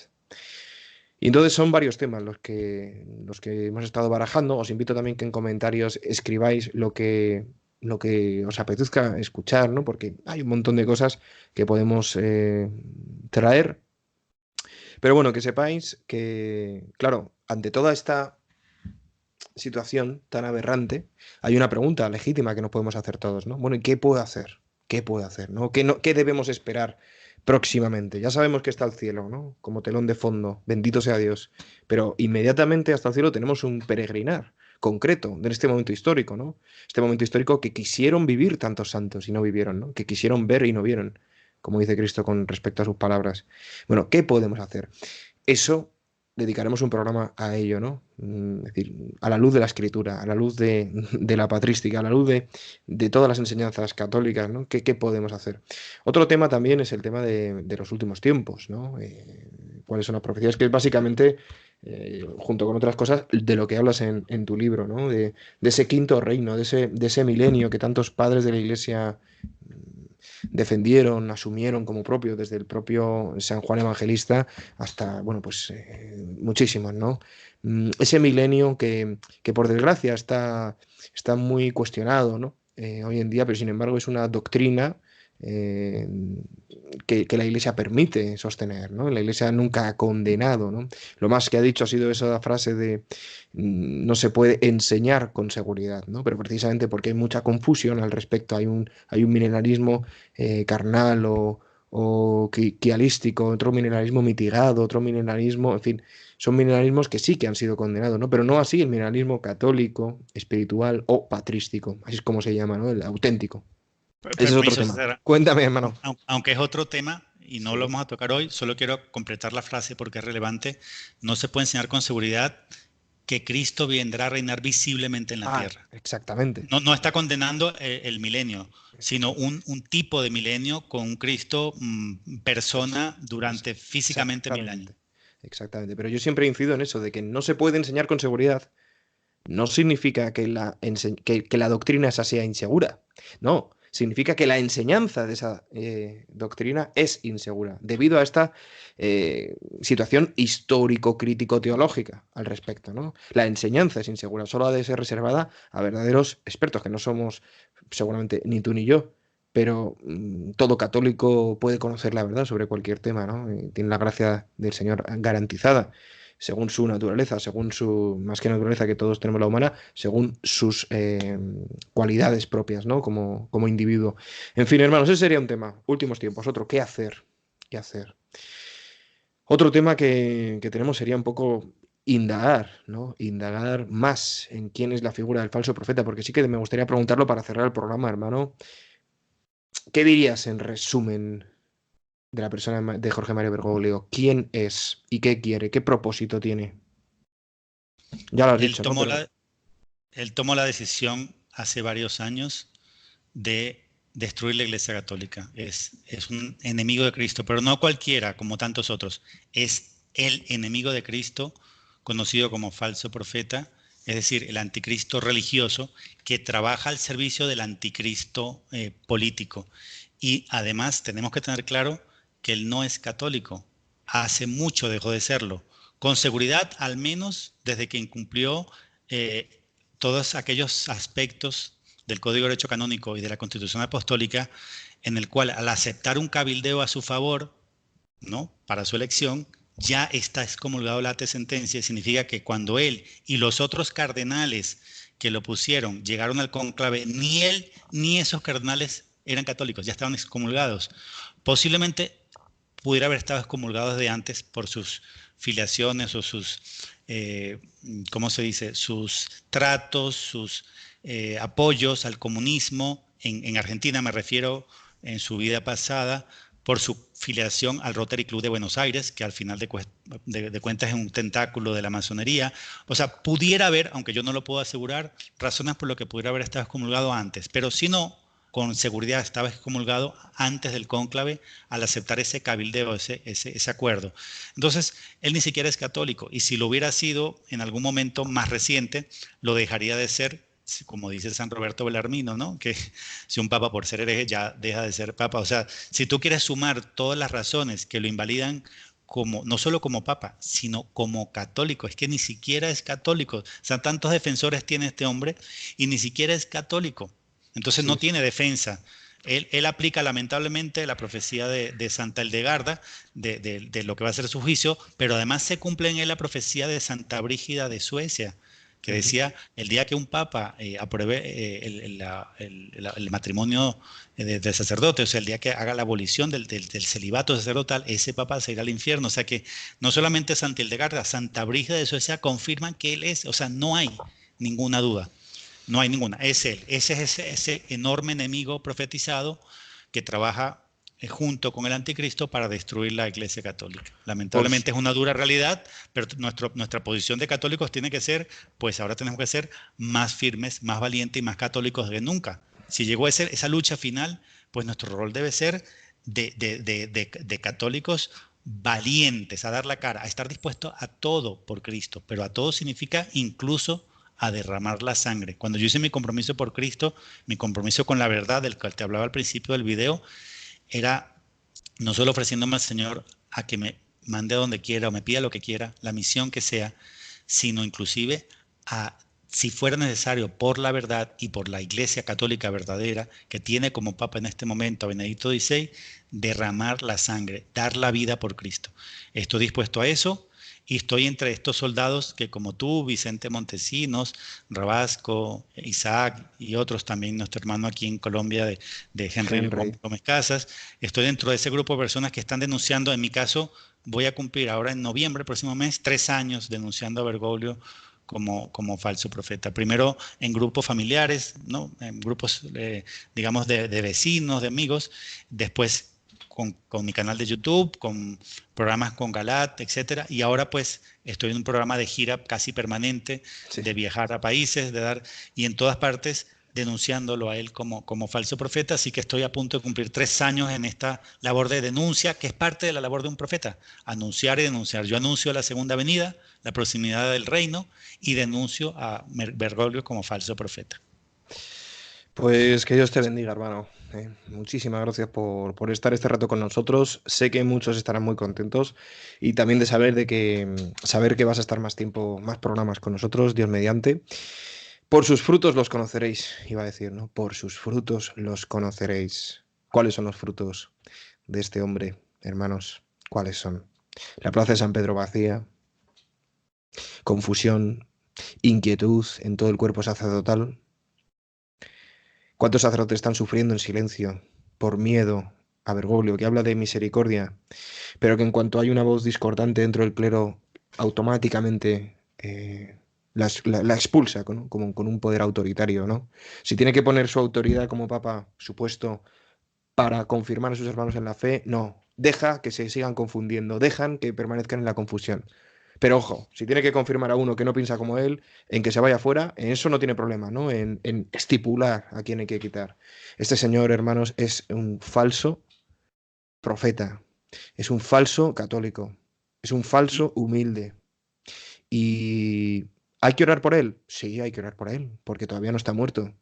Y entonces son varios temas los que hemos estado barajando. Os invito también que en comentarios escribáis lo que os apetezca escuchar, ¿no? Porque hay un montón de cosas que podemos traer. Pero bueno, que sepáis que, claro, ante toda esta situación tan aberrante, hay una pregunta legítima que nos podemos hacer todos, ¿no? Bueno, ¿y qué puedo hacer? ¿Qué puedo hacer? ¿No? ¿Qué debemos esperar próximamente? Ya sabemos que está el cielo, ¿no? Como telón de fondo, bendito sea Dios. Pero inmediatamente hasta el cielo tenemos un peregrinar concreto de este momento histórico, ¿no? Este momento histórico que quisieron vivir tantos santos y no vivieron, ¿no? Que quisieron ver y no vieron, como dice Cristo con respecto a sus palabras. Bueno, ¿qué podemos hacer? Eso dedicaremos un programa a ello, ¿no? Es decir, a la luz de la escritura, a la luz de la patrística, a la luz de todas las enseñanzas católicas, ¿no? ¿Qué podemos hacer? Otro tema también es el tema de los últimos tiempos, ¿no? ¿Cuáles son las profecías? Que es básicamente, junto con otras cosas, de lo que hablas en tu libro, ¿no? De ese quinto reino, de ese milenio que tantos padres de la Iglesia defendieron, asumieron como propio, desde el propio San Juan Evangelista hasta, bueno, pues muchísimos, ¿no? Ese milenio que por desgracia está muy cuestionado, ¿no? Hoy en día, pero sin embargo es una doctrina eh, que la Iglesia permite sostener, ¿no? La Iglesia nunca ha condenado, ¿no? Lo más que ha dicho ha sido esa frase de no se puede enseñar con seguridad, ¿no? Pero precisamente porque hay mucha confusión al respecto, hay un milenarismo carnal o quialístico, otro milenarismo mitigado, otro milenarismo, en fin, son milenarismos que sí que han sido condenados, ¿no? Pero no así el milenarismo católico, espiritual o patrístico, así es como se llama, ¿no? El auténtico. Ese es otro Permiso, tema. César. Cuéntame, hermano. Aunque es otro tema y no lo Sí. vamos a tocar hoy, solo quiero completar la frase porque es relevante. No se puede enseñar con seguridad que Cristo vendrá a reinar visiblemente en la Ah, tierra. exactamente. No está condenando el milenio, sino un tipo de milenio con un Cristo persona durante físicamente 1000 años. Exactamente. Exactamente. Pero yo siempre incido en eso, de que no se puede enseñar con seguridad. No significa que la doctrina esa sea insegura. No, significa que la enseñanza de esa doctrina es insegura, debido a esta situación histórico-crítico-teológica al respecto, ¿no? La enseñanza es insegura, solo ha de ser reservada a verdaderos expertos, que no somos seguramente ni tú ni yo, pero todo católico puede conocer la verdad sobre cualquier tema, ¿no? Tiene la gracia del Señor garantizada según su naturaleza, según su, más que naturaleza que todos tenemos la humana, según sus cualidades propias, ¿no? Como individuo. En fin, hermanos, ese sería un tema. Últimos tiempos. Otro, ¿qué hacer? ¿Qué hacer? Otro tema que tenemos sería un poco indagar, ¿no? Indagar más en quién es la figura del falso profeta, porque sí que me gustaría preguntarlo para cerrar el programa, hermano. ¿Qué dirías en resumen de la persona de Jorge Mario Bergoglio? ¿Quién es y qué quiere? ¿Qué propósito tiene? Ya lo has Él dicho, ¿no? tomó Pero la, él tomó la decisión hace varios años de destruir la Iglesia Católica. Es un enemigo de Cristo, pero no cualquiera, como tantos otros. Es el enemigo de Cristo, conocido como falso profeta, es decir, el anticristo religioso que trabaja al servicio del anticristo político. Y además tenemos que tener claro que él no es católico. Hace mucho dejó de serlo. Con seguridad, al menos desde que incumplió eh, todos aquellos aspectos del Código de Derecho Canónico y de la Constitución Apostólica, en el cual al aceptar un cabildeo a su favor, ¿no? Para su elección, ya está excomulgado la sentencia. Significa que cuando él y los otros cardenales que lo pusieron llegaron al cónclave, ni él ni esos cardenales eran católicos, ya estaban excomulgados. Posiblemente pudiera haber estado excomulgado desde antes por sus filiaciones o sus, ¿cómo se dice? Sus tratos, sus apoyos al comunismo. En Argentina me refiero en su vida pasada por su filiación al Rotary Club de Buenos Aires, que al final de cuentas es un tentáculo de la masonería. O sea, pudiera haber, aunque yo no lo puedo asegurar, razones por lo que pudiera haber estado excomulgado antes, pero si no, con seguridad estaba excomulgado antes del cónclave al aceptar ese cabildeo, ese acuerdo. Entonces, él ni siquiera es católico, y si lo hubiera sido en algún momento más reciente, lo dejaría de ser, como dice San Roberto Belarmino, ¿no? Que si un papa por ser hereje ya deja de ser papa. O sea, si tú quieres sumar todas las razones que lo invalidan como, no solo como papa, sino como católico, es que ni siquiera es católico. O sea, tantos defensores tiene este hombre y ni siquiera es católico. Entonces no sí, tiene defensa. Él aplica lamentablemente la profecía de Santa Hildegarda, de lo que va a ser su juicio, pero además se cumple en él la profecía de Santa Brígida de Suecia, que ujú, decía, el día que un papa apruebe el matrimonio de sacerdote, o sea, el día que haga la abolición del celibato sacerdotal, ese papa se irá al infierno. O sea que no solamente Santa Hildegarda, Santa Brígida de Suecia confirman que él es, o sea, no hay ninguna duda. No hay ninguna, es él. Ese es ese enorme enemigo profetizado que trabaja junto con el anticristo para destruir la Iglesia Católica. por, Lamentablemente es una dura realidad, pero nuestra posición de católicos tiene que ser, pues ahora tenemos que ser más firmes, más valientes y más católicos que nunca. Si llegó a ser esa lucha final, pues nuestro rol debe ser de católicos valientes, a dar la cara, a estar dispuestos a todo por Cristo, pero a todo significa incluso a derramar la sangre. Cuando yo hice mi compromiso por Cristo, mi compromiso con la verdad del que te hablaba al principio del video, era no solo ofreciéndome al Señor a que me mande a donde quiera o me pida lo que quiera, la misión que sea, sino inclusive a, si fuera necesario, por la verdad y por la Iglesia Católica verdadera, que tiene como Papa en este momento a Benedicto XVI, derramar la sangre, dar la vida por Cristo. Estoy dispuesto a eso. Y estoy entre estos soldados que como tú, Vicente Montesinos, Rabasco, Isaac y otros también, nuestro hermano aquí en Colombia de Henry Henry. Gómez Casas, estoy dentro de ese grupo de personas que están denunciando. En mi caso, voy a cumplir ahora en noviembre, próximo mes, 3 años denunciando a Bergoglio como falso profeta. Primero en grupos familiares, ¿no? En grupos, digamos, de vecinos, de amigos. Después con mi canal de YouTube, con programas con Galat, etcétera. Y ahora pues estoy en un programa de gira casi permanente, Sí. de viajar a países, de dar, y en todas partes denunciándolo a él como falso profeta. Así que estoy a punto de cumplir 3 años en esta labor de denuncia, que es parte de la labor de un profeta, anunciar y denunciar. Yo anuncio la segunda venida, la proximidad del reino, y denuncio a Bergoglio como falso profeta. Pues que Dios te bendiga, hermano. Muchísimas gracias por estar este rato con nosotros. Sé que muchos estarán muy contentos y también de saber saber que vas a estar más tiempo, más programas con nosotros, Dios mediante. Por sus frutos los conoceréis, iba a decir, ¿no? Por sus frutos los conoceréis. ¿Cuáles son los frutos de este hombre, hermanos? ¿Cuáles son? La plaza de San Pedro vacía, confusión, inquietud en todo el cuerpo sacerdotal. ¿Cuántos sacerdotes están sufriendo en silencio por miedo a Bergoglio, que habla de misericordia, pero que en cuanto hay una voz discordante dentro del clero, automáticamente la expulsa como con un poder autoritario, ¿no? Si tiene que poner su autoridad como papa, su puesto, para confirmar a sus hermanos en la fe, no. Deja que se sigan confundiendo, dejan que permanezcan en la confusión. Pero ojo, si tiene que confirmar a uno que no piensa como él, en que se vaya fuera, en eso no tiene problema, ¿no? En estipular a quién hay que quitar. Este señor, hermanos, es un falso profeta, es un falso católico, es un falso humilde. ¿Y hay que orar por él? Sí, hay que orar por él, porque todavía no está muerto.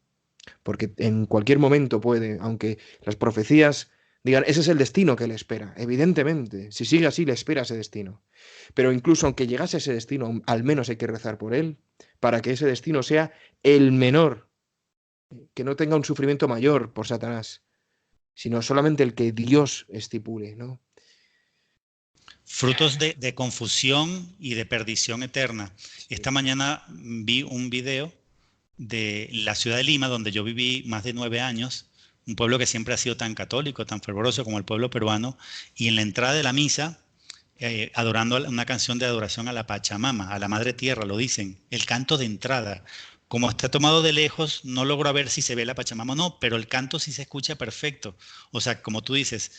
Porque en cualquier momento puede, aunque las profecías digan, ese es el destino que le espera. Evidentemente, si sigue así, le espera ese destino. Pero incluso aunque llegase a ese destino, al menos hay que rezar por él, para que ese destino sea el menor, que no tenga un sufrimiento mayor por Satanás, sino solamente el que Dios estipule, ¿no? Frutos de confusión y de perdición eterna. Sí. Esta mañana vi un video de la ciudad de Lima, donde yo viví más de 9 años, un pueblo que siempre ha sido tan católico, tan fervoroso como el pueblo peruano, y en la entrada de la misa, adorando una canción de adoración a la Pachamama, a la Madre Tierra, lo dicen, el canto de entrada. Como está tomado de lejos, no logro ver si se ve la Pachamama o no, pero el canto sí se escucha perfecto. O sea, como tú dices,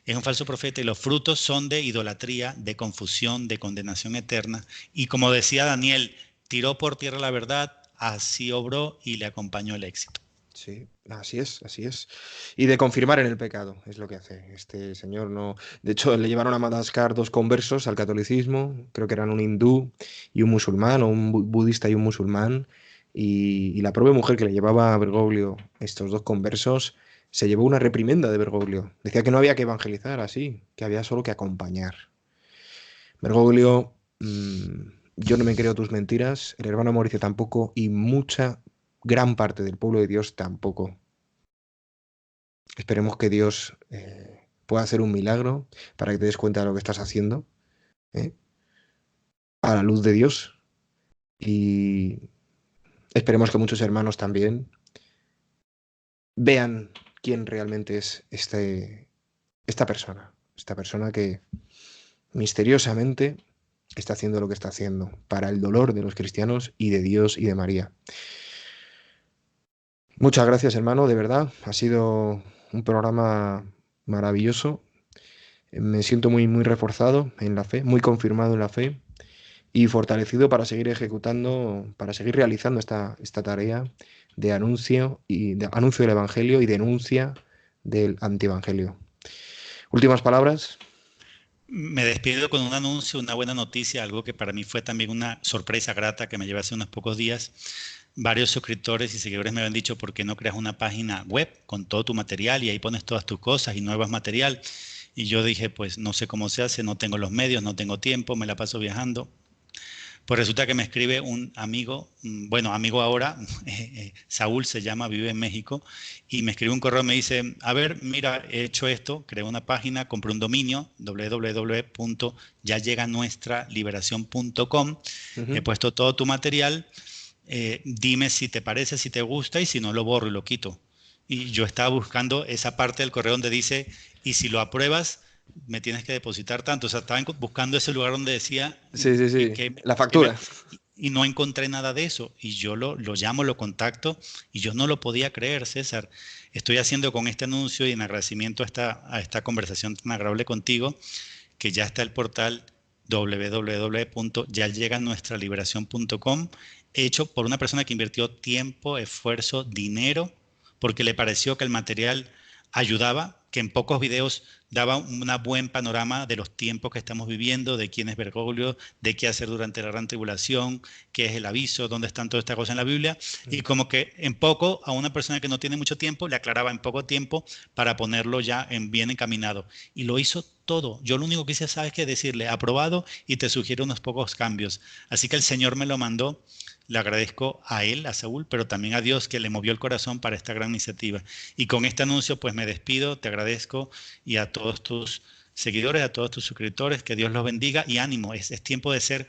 es un falso profeta y los frutos son de idolatría, de confusión, de condenación eterna. Y como decía Daniel, tiró por tierra la verdad, así obró y le acompañó el éxito. Sí, así es, así es. Y de confirmar en el pecado, es lo que hace. Este señor no. De hecho, le llevaron a Madagascar dos conversos al catolicismo, creo que eran un hindú y un musulmán, o un budista y un musulmán. Y la propia mujer que le llevaba a Bergoglio estos dos conversos se llevó una reprimenda de Bergoglio. Decía que no había que evangelizar así, que había solo que acompañar. Bergoglio, yo no me creo tus mentiras, el hermano Mauricio tampoco, y mucha, gran parte del pueblo de Dios tampoco. Esperemos que Dios pueda hacer un milagro para que te des cuenta de lo que estás haciendo, ¿eh? A la luz de Dios. Y esperemos que muchos hermanos también vean quién realmente es esta persona que misteriosamente está haciendo lo que está haciendo para el dolor de los cristianos y de Dios y de María. Muchas gracias, hermano, de verdad. Ha sido un programa maravilloso. Me siento muy, muy reforzado en la fe, muy confirmado en la fe y fortalecido para seguir ejecutando, para seguir realizando esta tarea de anuncio de anuncio del Evangelio y denuncia del antievangelio. Últimas palabras. Me despido con un anuncio, una buena noticia, algo que para mí fue también una sorpresa grata que me llevé hace unos pocos días. Varios suscriptores y seguidores me habían dicho, ¿por qué no creas una página web con todo tu material y ahí pones todas tus cosas y nuevas material? Y yo dije, pues no sé cómo se hace, no tengo los medios, no tengo tiempo, me la paso viajando. Pues resulta que me escribe un amigo, bueno, amigo ahora, Saúl se llama, vive en México, y me escribe un correo, me dice, a ver, mira, he hecho esto, creé una página, compré un dominio, www.yalleganuestraliberacion.com, he Ujú. puesto todo tu material, dime si te parece, si te gusta, y si no lo borro y lo quito. Y yo estaba buscando esa parte del correo donde dice, y si lo apruebas, me tienes que depositar tanto. O sea, estaba buscando ese lugar donde decía Sí, sí, que, sí. que, La que me, factura. y no encontré nada de eso. Y yo lo llamo, lo contacto, y yo no lo podía creer, César. Estoy haciendo con este anuncio y en agradecimiento a esta conversación tan agradable contigo, que ya está el portal www.yalleganuestraliberacion.com, hecho por una persona que invirtió tiempo, esfuerzo, dinero, porque le pareció que el material ayudaba, que en pocos videos daba un buen panorama de los tiempos que estamos viviendo, de quién es Bergoglio, de qué hacer durante la gran tribulación, qué es el aviso, dónde están todas estas cosas en la Biblia, y como que en poco a una persona que no tiene mucho tiempo le aclaraba en poco tiempo para ponerlo ya bien encaminado. Y lo hizo todo. Yo lo único que hice, sabes que decirle, aprobado y te sugiero unos pocos cambios. Así que el Señor me lo mandó. Le agradezco a él, a Saúl, pero también a Dios que le movió el corazón para esta gran iniciativa. Y con este anuncio, pues me despido, te agradezco y a todos tus seguidores, a todos tus suscriptores, que Dios los bendiga y ánimo. Es tiempo de ser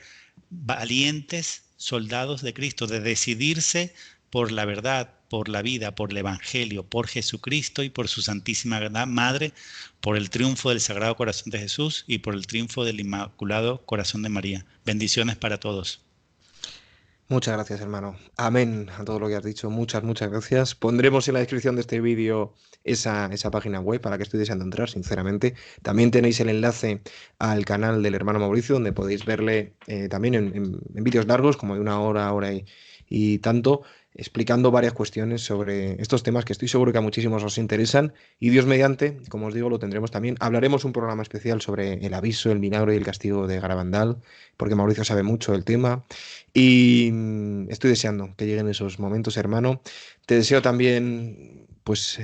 valientes soldados de Cristo, de decidirse por la verdad, por la vida, por el Evangelio, por Jesucristo y por su Santísima Madre, por el triunfo del Sagrado Corazón de Jesús y por el triunfo del Inmaculado Corazón de María. Bendiciones para todos. Muchas gracias, hermano. Amén a todo lo que has dicho. Muchas, muchas gracias. Pondremos en la descripción de este vídeo esa página web para que estoy deseando entrar, sinceramente. También tenéis el enlace al canal del hermano Mauricio, donde podéis verle también en vídeos largos, como de una hora, hora y tanto, explicando varias cuestiones sobre estos temas que estoy seguro que a muchísimos os interesan. Y Dios mediante, como os digo, lo tendremos también. Hablaremos un programa especial sobre el aviso, el milagro y el castigo de Garabandal, porque Mauricio sabe mucho del tema. Y estoy deseando que lleguen esos momentos, hermano. Te deseo también, pues,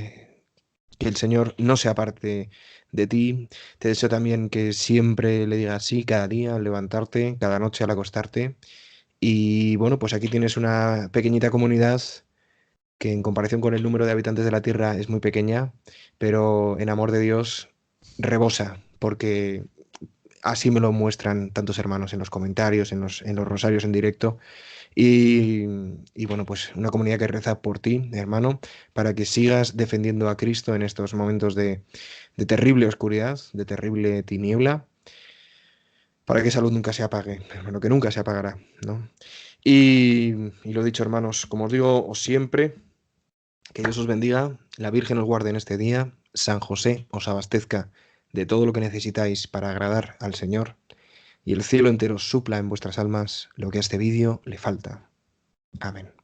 que el Señor no se aparte de ti. Te deseo también que siempre le digas sí cada día al levantarte, cada noche al acostarte. Y bueno, pues aquí tienes una pequeñita comunidad que en comparación con el número de habitantes de la Tierra es muy pequeña, pero en amor de Dios rebosa, porque así me lo muestran tantos hermanos en los comentarios, en los rosarios en directo. Y, y bueno, pues una comunidad que reza por ti, hermano, para que sigas defendiendo a Cristo en estos momentos de terrible oscuridad, de terrible tiniebla, para que esa luz nunca se apague, hermano, que nunca se apagará, ¿no? Y lo dicho, hermanos, como os digo, os siempre, que Dios os bendiga, la Virgen os guarde en este día, San José os abastezca de todo lo que necesitáis para agradar al Señor, y el cielo entero supla en vuestras almas lo que a este vídeo le falta. Amén.